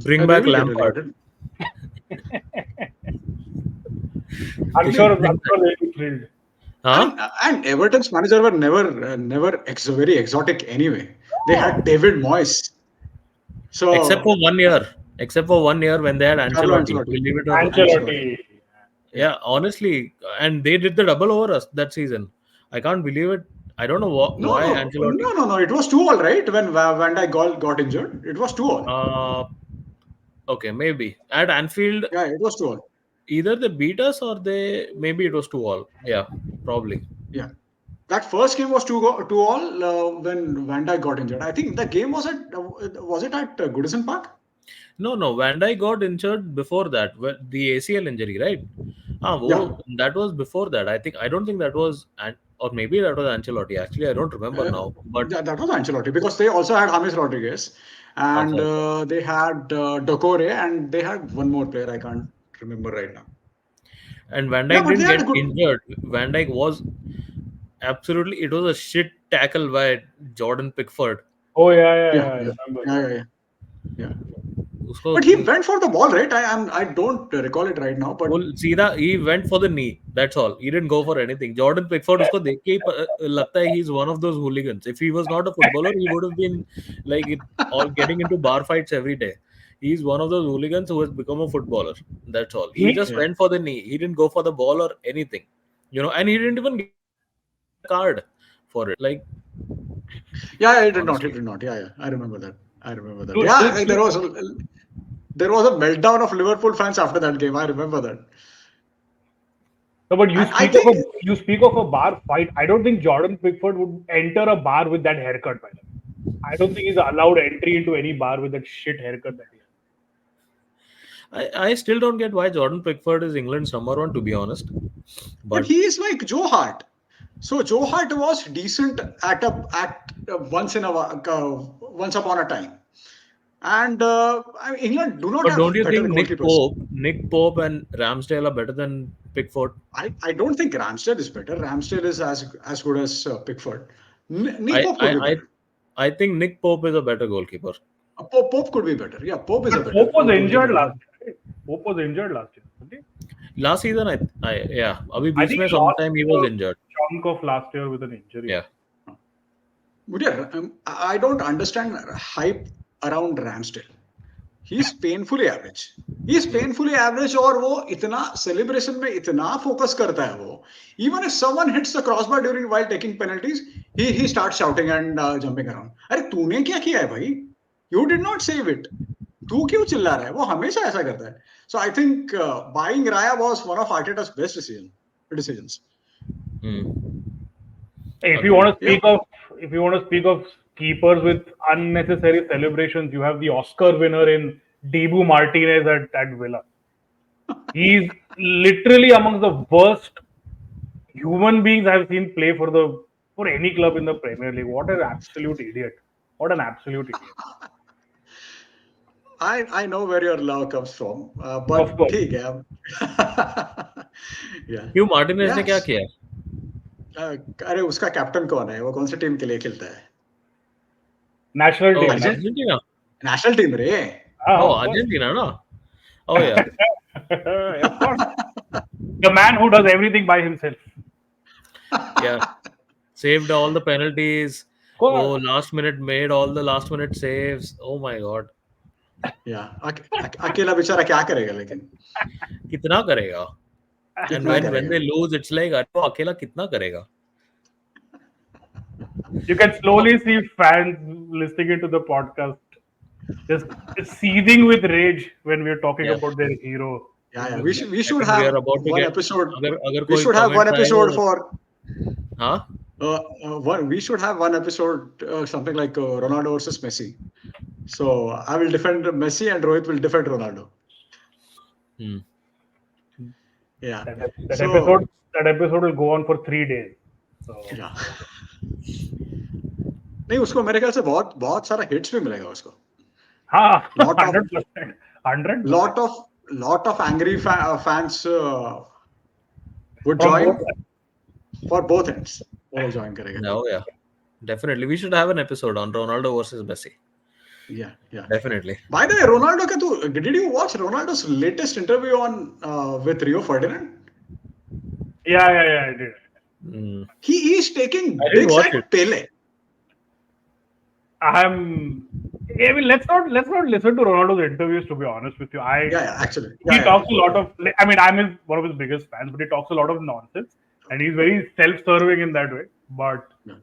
B: Bring
A: They
B: back
A: will get
B: Lampard.
A: relegated.
C: I'm
B: They
C: sure.
B: should
C: I'm
B: bring
C: sure
B: back.
C: they'll be thrilled.
B: Huh?
A: And Everton's manager were never very exotic anyway. They had David Moyes.
B: Except for
A: So
B: 1 year. Except for 1 year when they had
A: Carlo
B: Ancelotti.
A: Ancelotti.
B: Believe it or not.
A: Ancelotti.
C: Ancelotti.
A: Yeah.
B: Yeah, honestly. And they did the double over us that season. I can't believe it. I don't know
A: No,
B: why
A: no,
B: Ancelotti.
A: no, no, no. It was 2-2 right when Van Dijk got injured. It was 2-2.
B: Uh, okay, maybe. At Anfield,
A: Yeah, it was 2-2.
B: either they beat us or maybe it was 2-2. Yeah, probably.
A: Yeah. That first game was 2-2 when Van Dijk got injured. I think the game was it at Goodison Park?
B: No. Van Dijk got injured before that. The ACL injury, right?
A: Yeah.
B: That was before that. I don't think that was, or maybe that was Ancelotti. Actually, I don't remember
A: Uh,
B: now. But
A: that was Ancelotti because they also had James Rodriguez and
B: also,
A: they had Dokore and they had one more player I can't remember right now.
B: and Van
A: Yeah,
B: Dijk
A: but they
B: didn't
A: had
B: get
A: a good.
B: injured. Van Dijk was absolutely. It was a shit tackle by Jordan Pickford.
C: Oh yeah.
A: Yeah,
C: I
A: yeah,
C: remember.
A: yeah.
B: उसको
A: But he went for the ball, right? I don't recall it right now, but
B: वो सीधा he went for the knee. That's all. He didn't go for anything. Jordan Pickford उसको देख के ही लगता है he's one of those hooligans. If he was not a footballer, he would have been like all getting into bar fights every day. He's one of those hooligans who has become a footballer. That's all. He
C: He
B: just
A: yeah,
B: went for the knee. He didn't go for the ball or anything. And he didn't even get a card for it. Like,
A: yeah, he did not. He
B: honestly.
A: did not. Yeah, yeah. I remember that. I remember that.
C: to,
A: Yeah,
C: to,
A: there was a meltdown of Liverpool fans after that game. I remember that.
C: no, but
A: And I think
C: you speak of a bar fight. I don't think Jordan Pickford would enter a bar with that haircut. By the way, I don't think he's allowed entry into any bar with that shit haircut that he has.
B: I still don't get why Jordan Pickford is England's number one, to be honest.
A: but
B: But
A: he is like Joe Hart. So Joe Hart was decent once upon a time. And England do not
B: don't
A: have
B: you
A: better
B: think
A: goalkeepers.
B: Nick Pope and Ramsdale are better than Pickford?
A: I don't think Ramsdale is better. Ramsdale is as good as Pickford. Nick
B: I
A: Pope could
B: I
A: be
B: I
A: better.
B: I think Nick Pope is a better goalkeeper.
A: Pope could be better. Yeah, Pope is a
C: But
A: better
C: Pope was injured
A: goalkeeper.
C: last year. Right? Pope was injured last year. Wasn't he?
B: Last season, yeah, अभी
C: I
B: beach
C: think
B: में
C: he lost
B: sometime he was
C: a
B: injured.
C: chunk of last year with an injury.
B: Yeah,
A: But yeah, I don't understand hype around Ramsdale. He's painfully average. He's painfully average और वो इतना celebration में इतना focus करता है वो. Even if someone hits the crossbar while taking penalties, he starts shouting and jumping around. अरे तूने क्या किया है भाई? You did not save it. तू क्यों चिल्ला रहा है? वो हमेशा ऐसा करता है. So I think buying Raya was one of Arteta's best decisions.
C: If you want to
A: Yeah.
C: speak of keepers with unnecessary celebrations, you have the Oscar winner in Dibu Martinez at Villa. He's literally amongst the worst human beings I've seen play for any club in the Premier League. What an absolute idiot! What an absolute idiot!
A: I know where your love comes from,
C: Of
A: but
C: course,
A: ठीक है. Yeah.
B: क्यों Martinez ने क्या
A: Yes.
B: किया?
A: अरे उसका captain कौन है? वो कौन सी टीम के लिए खेलता है?
C: national
B: Oh,
C: team.
B: Argentina.
A: National team रे.
B: Oh,
C: Of course.
B: Argentina, no? Oh yeah.
C: Of course. The man who does everything by himself.
B: Yeah. Saved all the penalties.
C: Of course.
B: Oh, made all the last minute saves. Oh my god.
A: Yeah. अकेला बेचारा क्या करेगा लेकिन?
B: कितना करेगा? And
A: कितना
B: when
A: करेगा?
B: they lose, it's like अरे वो अकेला कितना करेगा?
C: You can slowly see fans listening into the podcast just seething with rage when we're talking
B: Yeah.
C: about their hero.
A: Yeah. We should
B: I think we
A: have
B: are about to
A: one
B: get.
A: episode.
B: अगर
A: We
B: कोई
A: should have one
B: comments
A: episode
B: आए,
A: for.
B: हाँ?
A: We should have one episode something like Ronaldo versus Messi. So I will defend Messi and Rohit will defend Ronaldo. Yeah.
C: That
A: So
C: episode will go on for 3 days. So
A: yeah. नहीं उसको मेरे ख्याल से बहुत बहुत सारा hits भी मिलेगा उसको.
C: हाँ,
A: Lot of
C: 100%, 100%.
A: lot of lot of angry fans would
C: From both
A: join for both ends. वो join करेगा.
B: No, yeah. Definitely. We should have an episode on Ronaldo versus Messi.
A: Yeah, yeah.
B: Definitely.
A: By the way, Ronaldo का तू did you watch Ronaldo's latest interview on with Rio Ferdinand?
C: Yeah, I did.
B: Mm.
A: He is taking
B: I didn't
A: digs
B: watch
A: at
B: it.
A: Pele.
C: I mean, let's not listen to Ronaldo's interviews. To be honest with you,
A: Actually.
C: He talks a lot of. I mean, I'm one of his biggest fans, but he talks a lot of nonsense, and he's very self-serving in that way. But
A: Yeah.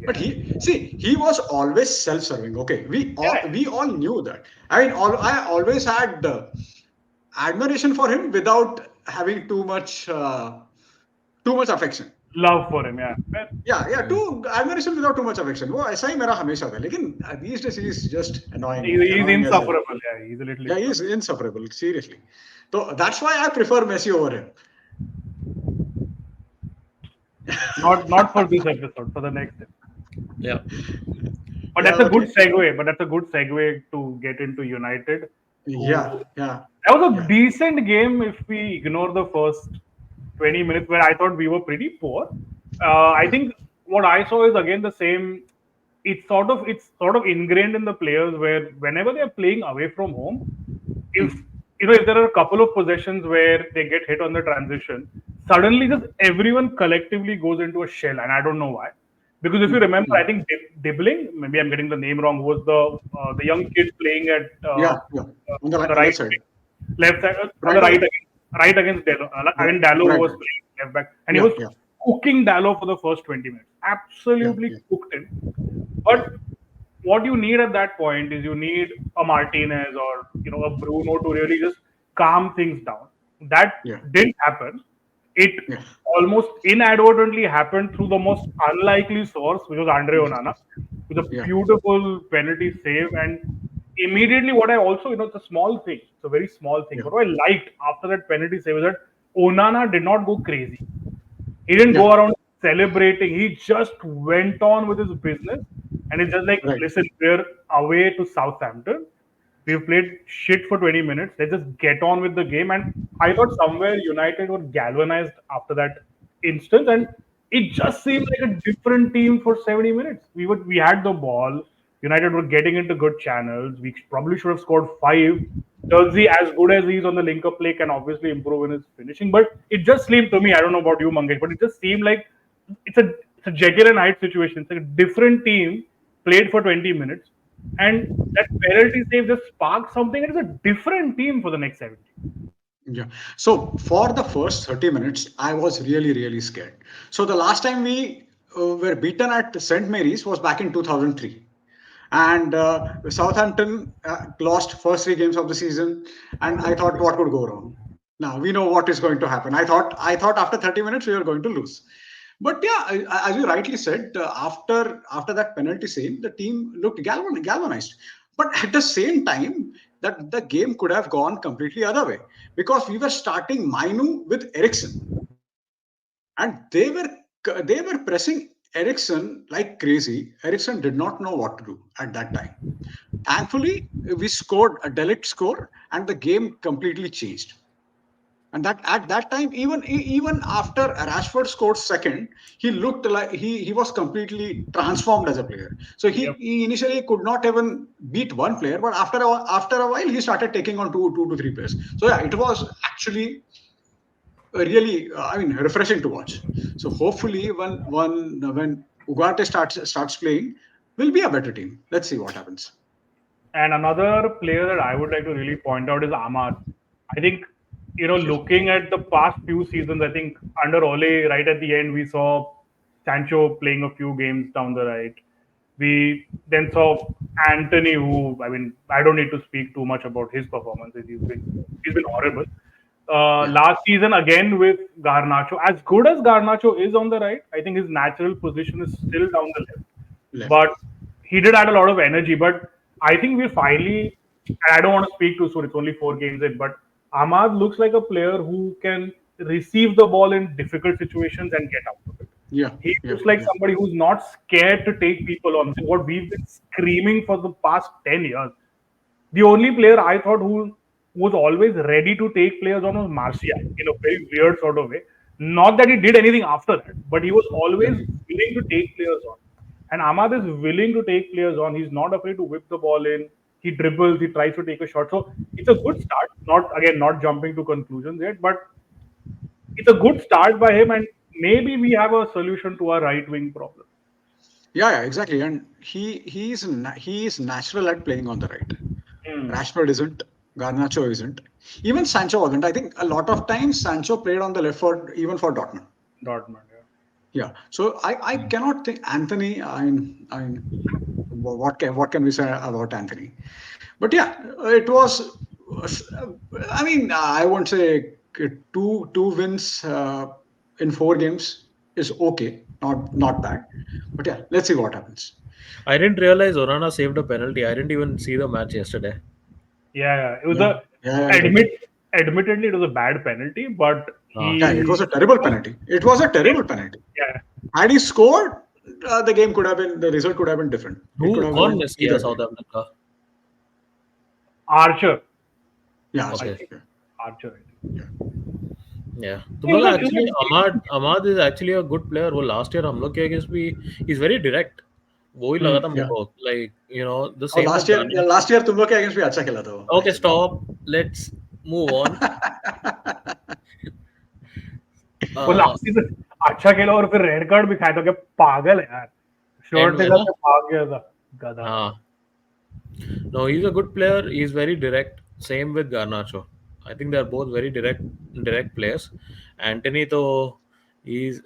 A: But he was always self-serving. Okay, we all knew that. I mean, I always had admiration for him without having too much affection.
C: love for him, yeah.
A: Yeah, too admiration without too much affection. वो ऐसा ही मेरा हमेशा था. लेकिन these days he is just annoying.
C: He's
A: annoying as hell.
C: insufferable. Yeah, he's a little.
A: Yeah, he is insufferable. Seriously. So that's why I prefer Messi over him.
C: Not for this episode, for the next episode.
B: Yeah.
C: But that's a good segue. But that's a good segue to get into United.
A: Yeah.
C: That was a decent game if we ignore the first 20 minutes where I thought we were pretty poor. I think what I saw is again the same. It's sort of ingrained in the players where whenever they're playing away from home, if there are a couple of possessions where they get hit on the transition, suddenly just everyone collectively goes into a shell, and I don't know why. Because if you remember, I think Dibbling, maybe I'm getting the name wrong, was the young kid playing at
A: on the
C: right
A: side,
C: left side, on the right against Dallo. I mean, Dallo was playing left back, and he was cooking Dallo for the first 20 minutes. Absolutely cooked him. But what you need at that point is you need a Martinez or a Bruno to really just calm things down. That didn't happen. It almost inadvertently happened through the most unlikely source, which was Andre Onana, with a beautiful penalty save. And immediately, what I also, it's a small thing. It's a very small thing. But what I liked after that penalty save is that Onana did not go crazy. He didn't go around celebrating. He just went on with his business. And it's just like, listen, we're away to Southampton. We've played shit for 20 minutes. Let's just get on with the game. And I thought somewhere United were galvanized after that instance. And it just seemed like a different team for 70 minutes. We had the ball. United were getting into good channels. We probably should have scored 5. Chelsea, as good as he is on the link-up play, can obviously improve in his finishing. But it just seemed to me, I don't know about you, Mangesh, but it just seemed like it's a Jekyll and Hyde situation. It's like a different team played for 20 minutes. And that penalty save just sparked something. It is a different team for the next 70.
A: Yeah. So for the first 30 minutes, I was really, really scared. So the last time we were beaten at St. Mary's was back in 2003. And Southampton lost first 3 games of the season. And I thought, what could go wrong? Now we know what is going to happen. I thought after 30 minutes, we were going to lose. But yeah, as you rightly said, after that penalty save, the team looked galvanized. But at the same time, that the game could have gone completely other way because we were starting Mainu with Eriksen, and they were pressing Eriksen like crazy. Eriksen did not know what to do at that time. Thankfully, we scored a Delict score, and the game completely changed. And that at that time, even after Rashford scored second, he looked like he was completely transformed as a player. So he initially could not even beat one player, but after a while, he started taking on two to three players. So yeah, it was actually really, refreshing to watch. So hopefully, when Ugarte starts playing, we'll be a better team. Let's see what happens.
C: And another player that I would like to really point out is Ahmad. I think, looking at the past few seasons, I think under Ole, right at the end, we saw Sancho playing a few games down the right. We then saw Anthony, who, I don't need to speak too much about his performance. He's been horrible. Last season, again with Garnacho. As good as Garnacho is on the right, I think his natural position is still down the left. But he did add a lot of energy. But I think we finally, and I don't want to speak too soon, it's only 4 games in, but Ahmad looks like a player who can receive the ball in difficult situations and get out of it.
A: Yeah,
C: He
A: yeah,
C: looks like
A: yeah.
C: somebody who's not scared to take people on. So what we've been screaming for the past 10 years. The only player I thought who was always ready to take players on was Marcia in a very weird sort of way. Not that he did anything after that, but he was always willing to take players on. And Ahmad is willing to take players on. He's not afraid to whip the ball in. He dribbles. He tries to take a shot. So it's a good start. Not jumping to conclusions yet, but it's a good start by him. And maybe we have a solution to our right wing problem.
A: Yeah, yeah, exactly. And he is natural at playing on the right.
C: Hmm.
A: Rashford isn't. Garnacho isn't. Even Sancho wasn't. I think a lot of times Sancho played on the left for even for Dortmund.
C: Dortmund, yeah.
A: Yeah. So I cannot think Anthony. I mean, what can we say about Anthony? But yeah, it was. I mean, I won't say two wins in 4 games is okay, not bad. But yeah, let's see what happens.
B: I didn't realize Onana saved a penalty. I didn't even see the match yesterday.
C: Yeah. It was
A: Yeah,
C: a
A: yeah, yeah, I did.
C: admit admittedly it was a bad penalty, but
B: Ah.
A: Yeah, it was
C: he
A: a terrible penalty. It was a terrible penalty.
C: yeah.
A: Had he scored, the result could have been different. It could
B: Who
A: have
B: कौन
A: gone
B: Messi था
A: either way.
B: Southampton का?
C: Archer.
A: Yeah,
C: I
A: so,
B: Okay.
C: think
A: yeah,
C: Archer. I think.
A: yeah.
B: Yeah. तुम
C: It
B: लोग
C: was a, it
B: actually
C: was
B: Ahmad is actually a good player. वो last year हम लोग के against भी he's very direct. वो ही लगा था मेरे
A: Yeah.
B: को, like the
A: और
B: same with Ghana.
A: Last year तुम लोग के अगेंस्ट भी अच्छा खेला था वो
B: Okay,
A: actually.
B: stop. Let's move on.
C: वो
B: Uh,
C: लास्ट सीजन अच्छा खेला और फिर रेड कार्ड भी खाया था. क्या पागल है यार.
B: end
C: शर्ट
B: में
C: निकाल
B: ना.
C: के भाग गया था. गधा.
B: हाँ. No, he's a good player. He's very direct. Same with Garnacho. I think they're both very direct players. Anthony, though, he's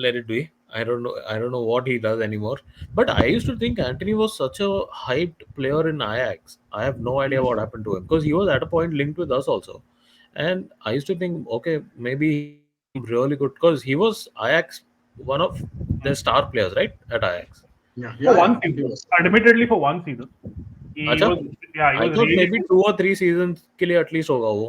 B: let it be. I don't know what he does anymore. But I used to think Anthony was such a hyped player in Ajax. I have no idea what happened to him because he was at a point linked with us also. And I used to think, okay, maybe he will become really good because he was Ajax, one of the star players, right, at Ajax.
A: Yeah,
C: For
A: yeah,
C: one
A: yeah. He
C: season.
A: was.
C: Admittedly for one season. He
B: अच्छा,
C: was he
B: I
C: was
B: thought
C: really
B: maybe
C: good.
B: 2 or 3 seasons के लिए at least होगा वो.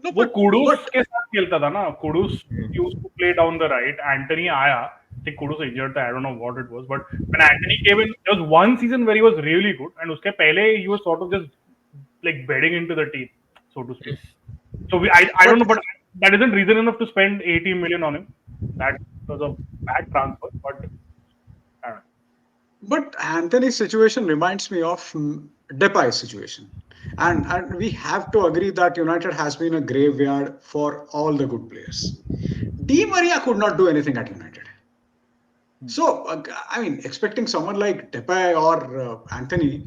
A: No,
C: वो
A: but
C: Kudus के साथ खेलता था ना. Kudus
B: Hmm.
C: used to play down the right. Anthony आया. I think Kudus injured था. I don't know what it was, but when Anthony came in, there was one season where he was really good, and उसके पहले he was sort of just like bedding into the team, so to speak. So I don't
A: but
C: know, but that isn't reason enough to spend 80 million on him. That was a bad transfer, but I don't know.
A: But Anthony's situation reminds me of Depay's situation, and we have to agree that United has been a graveyard for all the good players. Di Maria could not do anything at United. So, I mean, expecting someone like Depay or Anthony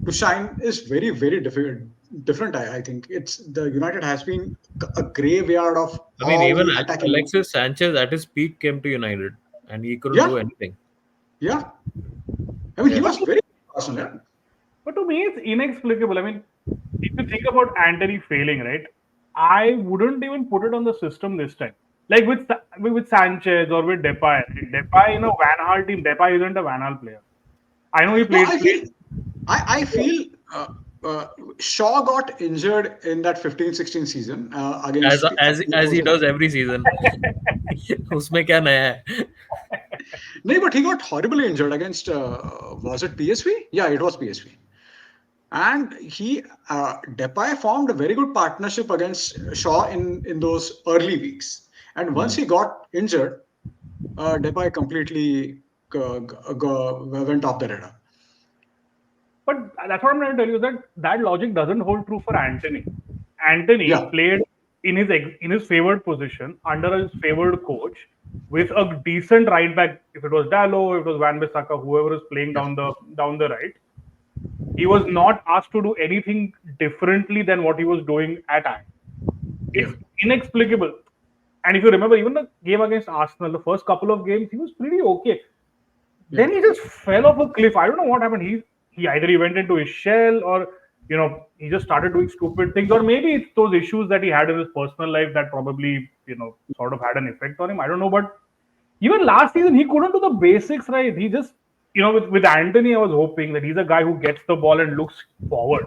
A: to shine is very, very different. I think it's the United has been a graveyard of
B: I mean,
A: all
B: even
A: the attacking.
B: Alexis Sanchez at his peak came to United and he couldn't do
A: Yeah,
B: anything.
A: yeah. I mean, he
B: Yeah.
A: was very awesome. Yeah.
C: But to me, it's inexplicable. I mean, if you think about Anthony failing, right? I wouldn't even put it on the system this time. Like with Sanchez or with Depay. Depay in a Van Gaal team, Depay isn't a Van Gaal player. I know he
A: No,
C: played.
A: I feel Shaw got injured in that 15-16 season
B: As
A: against.
B: as he does every season. उसमें क्या नया है?
A: No, but he got horribly injured against. Was it PSV? Yeah, it was PSV. And Depay formed a very good partnership against Shaw in those early weeks. And once he got injured, Depay completely went off the radar.
C: But that's what I'm trying to tell you, that logic doesn't hold true for Anthony. Anthony
A: Yeah.
C: played in his favored position under his favored coach with a decent right back. If it was Dallo, if it was Van Bissaka, whoever is playing down the right, he was not asked to do anything differently than what he was doing at Ajax. It's inexplicable. And if you remember, even the game against Arsenal, the first couple of games, he was pretty okay. Then he just fell off a cliff. I don't know what happened. He either he went into his shell or he just started doing stupid things, or maybe it's those issues that he had in his personal life that probably sort of had an effect on him. I don't know, but even last season he couldn't do the basics right. He just with Anthony, I was hoping that he's a guy who gets the ball and looks forward.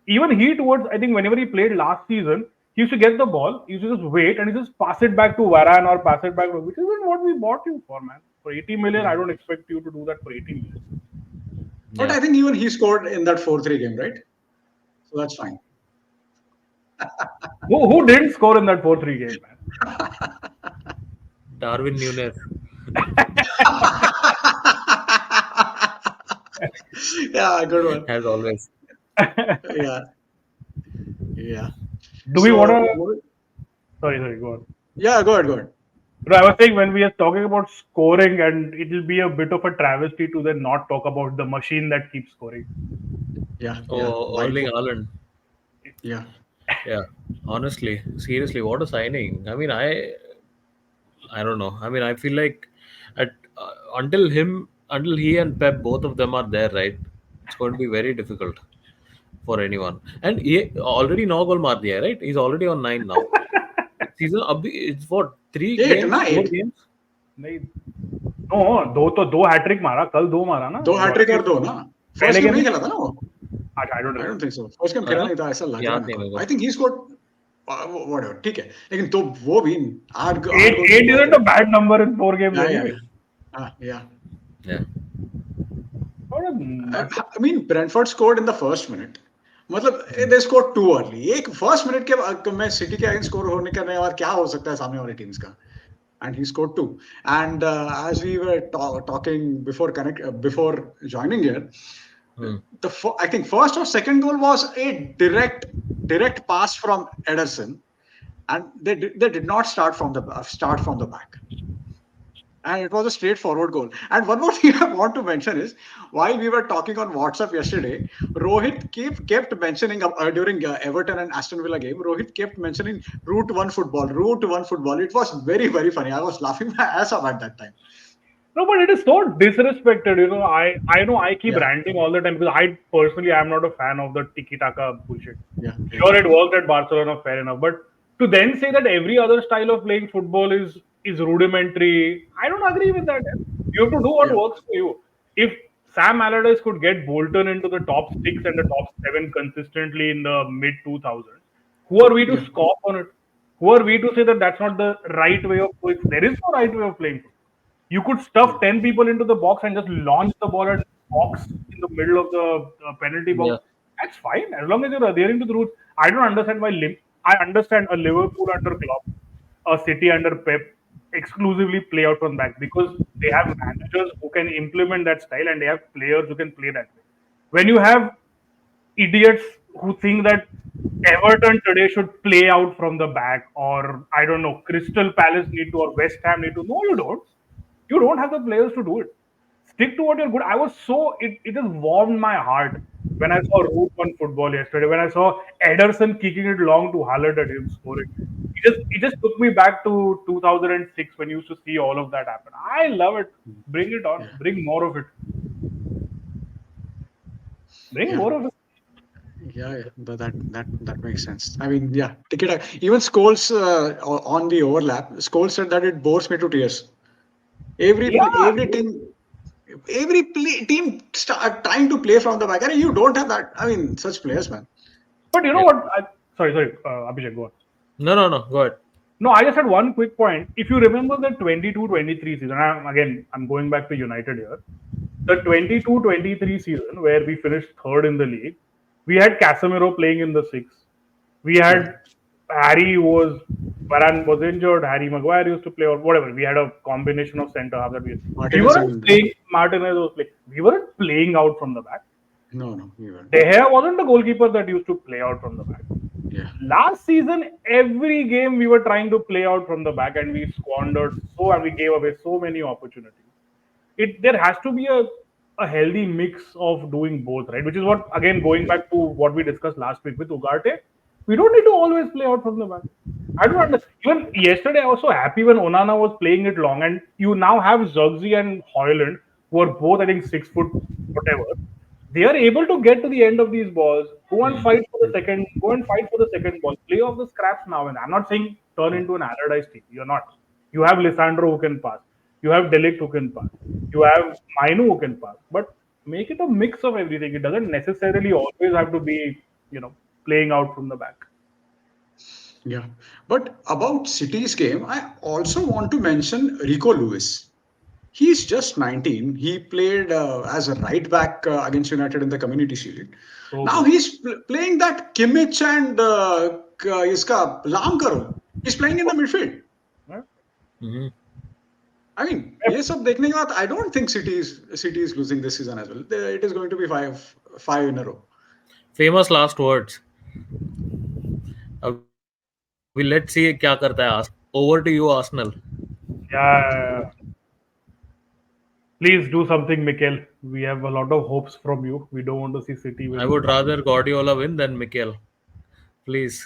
C: Even he towards I think whenever he played last season, He used to get the ball, he used to just wait and he just pass it back to Varane or pass it back, which isn't what we bought you for, man. For 80 million, I don't expect you to do that for 80 million.
A: But
B: Yeah.
A: I think even he scored in that 4-3 game, right? So that's fine.
C: Who didn't score in that 4-3 game, man?
B: Darwin Nunes.
A: Yeah, good one.
B: As always.
A: Yeah, yeah.
C: Do we want
A: So,
C: to? Sorry, go on.
A: yeah, go ahead, go ahead.
C: No, I was saying when we are talking about scoring, and it will be a bit of a travesty to then not talk about the machine that keeps scoring.
A: Yeah, yeah.
B: Oh, Erling Haaland.
A: Yeah.
B: Yeah. Honestly, seriously, what a signing. I mean, I don't know. I mean, I feel like at until he and Pep, both of them are there, right? It's going to be very difficult for anyone. And he already 9 goal मार दिया है, right? He's already on 9 now. Season अभी it's what 3
A: 8
B: games,
A: ना
B: 4
A: 8
B: games.
C: नहीं, दो hat trick मारा, कल 2 मारा ना.
A: 2 हैट्रिक और 2 ना. फर्स्ट गेम नहीं खेला था ना वो.
C: I don't
A: I
C: know.
A: don't think so. First game खेला नहीं था, ऐसा लग रहा
B: याद
A: है
B: नहीं मेरे
A: मेरे
B: को.
A: को. I think he scored whatever. ठीक है. लेकिन तो वो भी 8
C: 8 isn't a bad number in 4 games anyway.
A: Yeah.
B: Yeah.
A: I mean, Brentford scored in the first minute. मतलब they scored too early. एक first minute के में सिटी के अगेंस्ट स्कोर होने करने और क्या हो सकता है सामने वाली टीम्स का. And he scored 2. And as we were talking before joining here, I think first or second goal was a direct pass from Ederson, and they did not start from the back. And it was a straightforward goal. And one more thing I want to mention is, while we were talking on WhatsApp yesterday, Rohit kept mentioning during Everton and Aston Villa game, Rohit kept mentioning route one football. It was very, very funny. I was laughing my ass off at that time.
C: No, but it is so disrespected. I know I keep ranting all the time because I personally am not a fan of the tiki-taka bullshit.
A: Yeah.
C: Sure, it worked at Barcelona, fair enough. But to then say that every other style of playing football is rudimentary, I don't agree with that. You have to do what works for you. If Sam Allardyce could get Bolton into the top 6 and the top 7 consistently in the mid 2000s, who are we to scoff on it? Who are we to say that that's not the right way of playing? There is no right way of playing football. You could stuff 10 people into the box and just launch the ball at box in the middle of the penalty box.
B: Yeah.
C: That's fine as long as you're adhering to the rules. I don't understand why. I understand a Liverpool under Klopp, a City under Pep exclusively play out from back because they have managers who can implement that style and they have players who can play that way. When you have idiots who think that Everton today should play out from the back, or I don't know, Crystal Palace need to, or West Ham need to. No, you don't. You don't have the players to do it. Stick to what you're good. I was so it just warmed my heart when I saw Route One football yesterday. When I saw Ederson kicking it long to Haaland and him scoring. It just took me back to 2006 when you used to see all of that happen. I love it. Bring it on. Bring more of it. Bring more of it.
A: Yeah, that makes sense. I mean, yeah, even Scholes on the overlap, Scholes said that it bores me to tears. Every team start trying to play from the back, and you don't have that. I mean, such players, man.
C: But you know what? Sorry, Abhishek, go on.
B: No, go ahead.
C: No, I just had one quick point. If you remember the 22-23 season, I'm going back to United here. The 22-23 season where we finished third in the league, we had Casemiro playing in the 6. We had Harry Varane was injured, Harry Maguire used to play or whatever. We had a combination of centre half that we weren't playing. Martinez was playing. We weren't playing out from the back.
A: No, we weren't.
C: De Gea wasn't the goalkeeper that used to play out from the back.
A: Yeah.
C: Last season, every game we were trying to play out from the back and we squandered and we gave away so many opportunities. There has to be a healthy mix of doing both, right? Which is what, again, going back to what we discussed last week with Ugarte, we don't need to always play out from the back. I don't understand. Even yesterday, I was so happy when Onana was playing it long, and you now have Zugzi and Højlund, who are both, I think, 6 foot, whatever. They are able to get to the end of these balls, go and fight for the second ball, play off the scraps now. And I'm not saying turn into an Allardyce team. You're not. You have Lisandro who can pass. You have De Ligt who can pass. You have Mainu who can pass. But make it a mix of everything. It doesn't necessarily always have to be, playing out from the back.
A: Yeah. But about City's game, I also want to mention Rico Lewis. He's just 19. He played as a right back against United in the Community Shield.
C: So
A: Now
C: good.
A: he's playing that Kimmich and iska Lam Karo. He's playing in the midfield.
C: Right?
B: Hmm.
A: I mean, ये सब देखने के बाद I don't think City is losing this season as well. It is going to be five in a row.
B: Famous last words. Let's see क्या करता है Arsenal. Over to you, Arsenal.
C: Yeah. Please do something, Mikel. We have a lot of hopes from you. We don't want to see City
B: I
C: win.
B: would rather Guardiola win than Mikel. Please.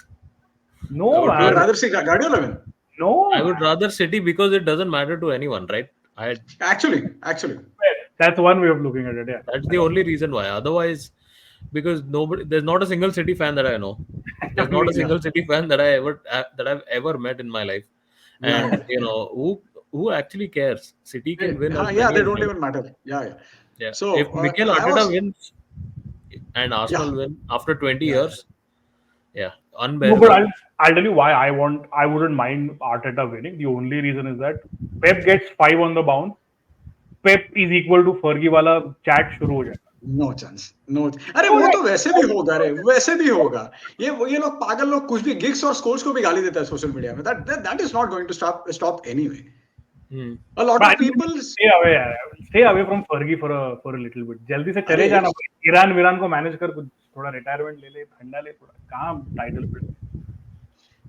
B: I
C: No,
B: would
A: You would
C: man.
B: rather
A: rather see Guardiola win.
C: No,
B: I
C: man.
B: would rather City because it doesn't matter to anyone, right? I
A: Actually,
C: That's one way of looking at it. Yeah.
B: That's the only reason why. Otherwise, because there's not a single City fan that I know. There's not
C: Me
B: a
A: yeah,
B: single City fan that I've ever met in my life,
A: yeah,
B: and
A: yeah.
B: who actually cares? City can win as
A: Yeah,
B: many
A: they
B: as
A: don't
B: they.
A: even matter. Yeah, yeah.
B: Yeah, if
A: So
B: Mikel
A: I
B: Arteta
A: was,
B: wins and
A: yeah,
B: Arsenal win after 20
A: yeah,
B: years, yeah,
C: No, but
B: unbearable.
C: I'll tell you why I wouldn't mind Arteta winning. The only reason is that Pep gets 5 on the bounce. Pep is equal to Fergie वाला chat शुरू हो जाएगा.
A: No chance no. अरे
C: No,
A: वो
C: right.
A: तो वैसे भी होगा रे, वैसे भी होगा. ये लोग पागल लोग कुछ भी गिग्स और स्कोर्स को भी गाली देता है सोशल मीडिया में. That is not going to stop anyway.
B: Hmm.
A: A lot
C: But I
A: of
C: think
A: people.
C: stay away, यार. Stay away from Fergie for a little bit. जल्दी से
A: अरे
C: चले जाना. ईरान को मैनेज कर कुछ थोड़ा रिटायरमेंट ले ले, ठंडा ले थोड़ा. कहाँ टाइटल पे.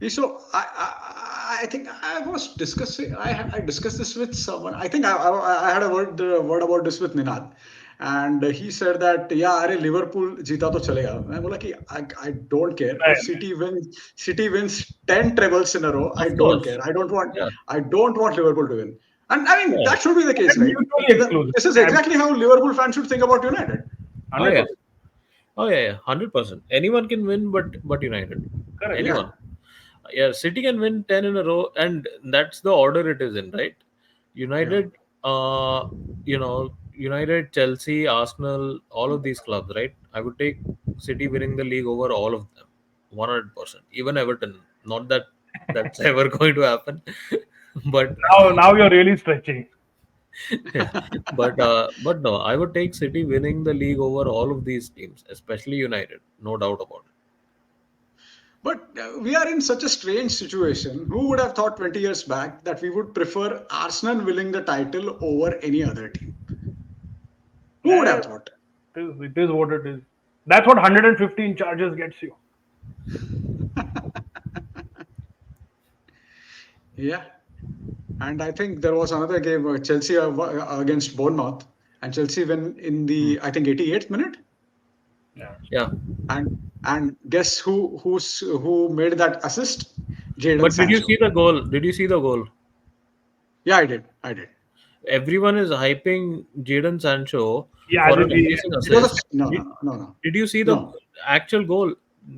A: So I think I was discussing. I discussed this with someone. I think I had a word about this with Ninad, and he said that yeah, अरे लिवरपूल जीता तो चलेगा. मैं बोला कि I don't care if City wins 10 trebles in a row. I
B: Of
A: don't
B: course,
A: care.
B: yeah,
A: I don't want Liverpool to win. And I mean
B: yeah,
A: that should be the case, right?
C: Mutually exclusive.
A: This is exactly how Liverpool fans should think about United.
B: oh yeah,
C: 100%.
B: oh yeah, 100%. Anyone can win, but United,
C: Correct.
A: Yeah,
B: anyone. Yeah, City can win 10 in a row, and that's the order it is in, right?
A: yeah,
B: United, United, Chelsea, Arsenal, all of these clubs, right? I would take City winning the league over all of them, 100%. Even Everton, not that that's ever going to happen, but
C: Now you're really stretching.
B: but no, I would take City winning the league over all of these teams, especially United, no doubt about it.
A: but we are in such a strange situation. Who would have thought 20 years back that we would prefer Arsenal winning the title over any other team? Who would
C: Yeah,
A: have thought?
C: it is what it is. That's what 115 charges gets you.
A: Yeah. And I think there was another game, Chelsea against Bournemouth, and Chelsea win in the I think 88th minute.
C: Yeah.
B: Yeah,
A: And guess who made that assist? Jadon
B: but did you
A: Sancho.
B: see the goal? Did you see the goal?
A: Yeah, I did. I did.
B: Everyone is hyping Jadon Sancho
C: Yeah,
B: for
C: the,
B: an
C: the,
B: amazing
A: It was
B: assist.
A: no,
B: Did,
A: no, no, no,
B: did you see the
A: no.
B: actual goal?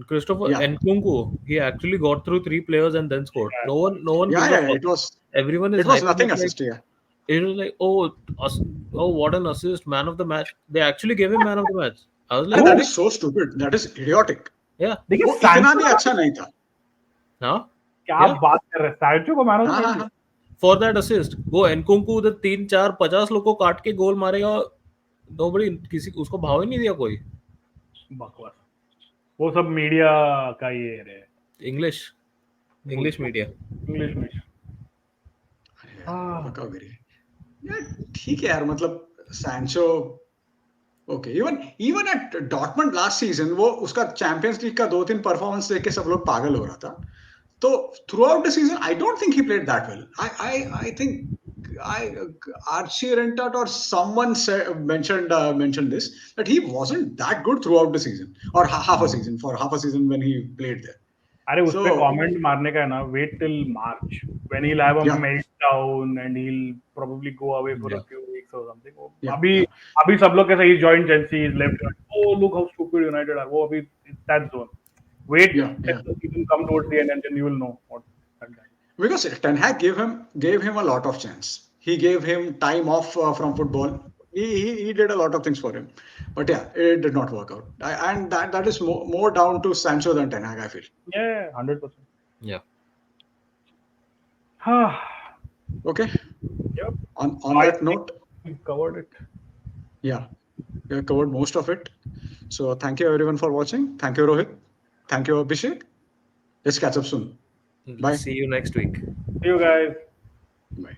B: Christopher
A: Yeah,
B: Nkunku, he actually got through three players and then scored. No one
A: yeah,
B: gives a
A: yeah.
B: fuck. Everyone is
A: It was
B: hyping
A: nothing
B: it like
A: assist. Yeah.
B: it was like oh what an assist, man of the match. They actually gave him man of the match. I was like,
A: And that
C: bro,
A: is so stupid. That is idiotic.
B: yeah,
C: देखिए
A: वो इतना
C: Sancho
A: भी अच्छा नहीं था.
B: huh?
C: क्या
B: Yeah,
C: बात कर रहे हैं सैंचो को मैन ऑफ द
A: हाँ,
C: मैच
A: हाँ,
C: दिया.
A: हाँ.
B: for that assist, वो Nkunku उधर 3 4 50 लोग को काट के गोल मारेगा. Nobody किसी उसको भाव ही नहीं दिया कोई.
C: बकवास. वो सब मीडिया का ये है.
B: English media.
C: इंग्लिश में.
A: अरे यार, पक्का गिरी. यार ठीक है यार, मतलब Sancho. Okay, even at Dortmund last season वो उसका चैंपियंस लीग का 2-3 परफॉर्मेंस देख के सब लोग पागल हो रहा था. तो through out the season I don't think he played that well. I think Archie Rentat or someone mentioned this, that he wasn't that good throughout the season, or half a season when he played there.
C: अरे उस
A: So
C: पे comment मारने का है ना. Wait till March when he'll have a
A: yeah,
C: meltdown and he'll probably go away for a
B: Yeah.
C: few weeks or something. वो
A: yeah,
C: अभी
A: yeah,
C: अभी सब लोग कैसे he joined Chelsea, he's left. Oh look how stupid United are. वो अभी it's that zone. Wait
A: yeah,
C: till
A: yeah.
C: the season come towards the end and then you will know what that guy.
A: Because Ten Hag gave him a lot of chance. He gave him time off from football. He did a lot of things for him, but yeah, it did not work out. And that is more down to Sancho than Ten Hag, I feel.
C: Yeah, 100%.
B: Yeah.
A: Okay.
C: Yep.
A: On
C: I
A: that
C: think
A: note,
C: we covered it.
A: yeah, we have covered most of it. So thank you everyone for watching. Thank you, Rohit. Thank you, Abhishek. Let's catch up soon. Bye.
B: See you next week.
C: See you guys.
A: Bye.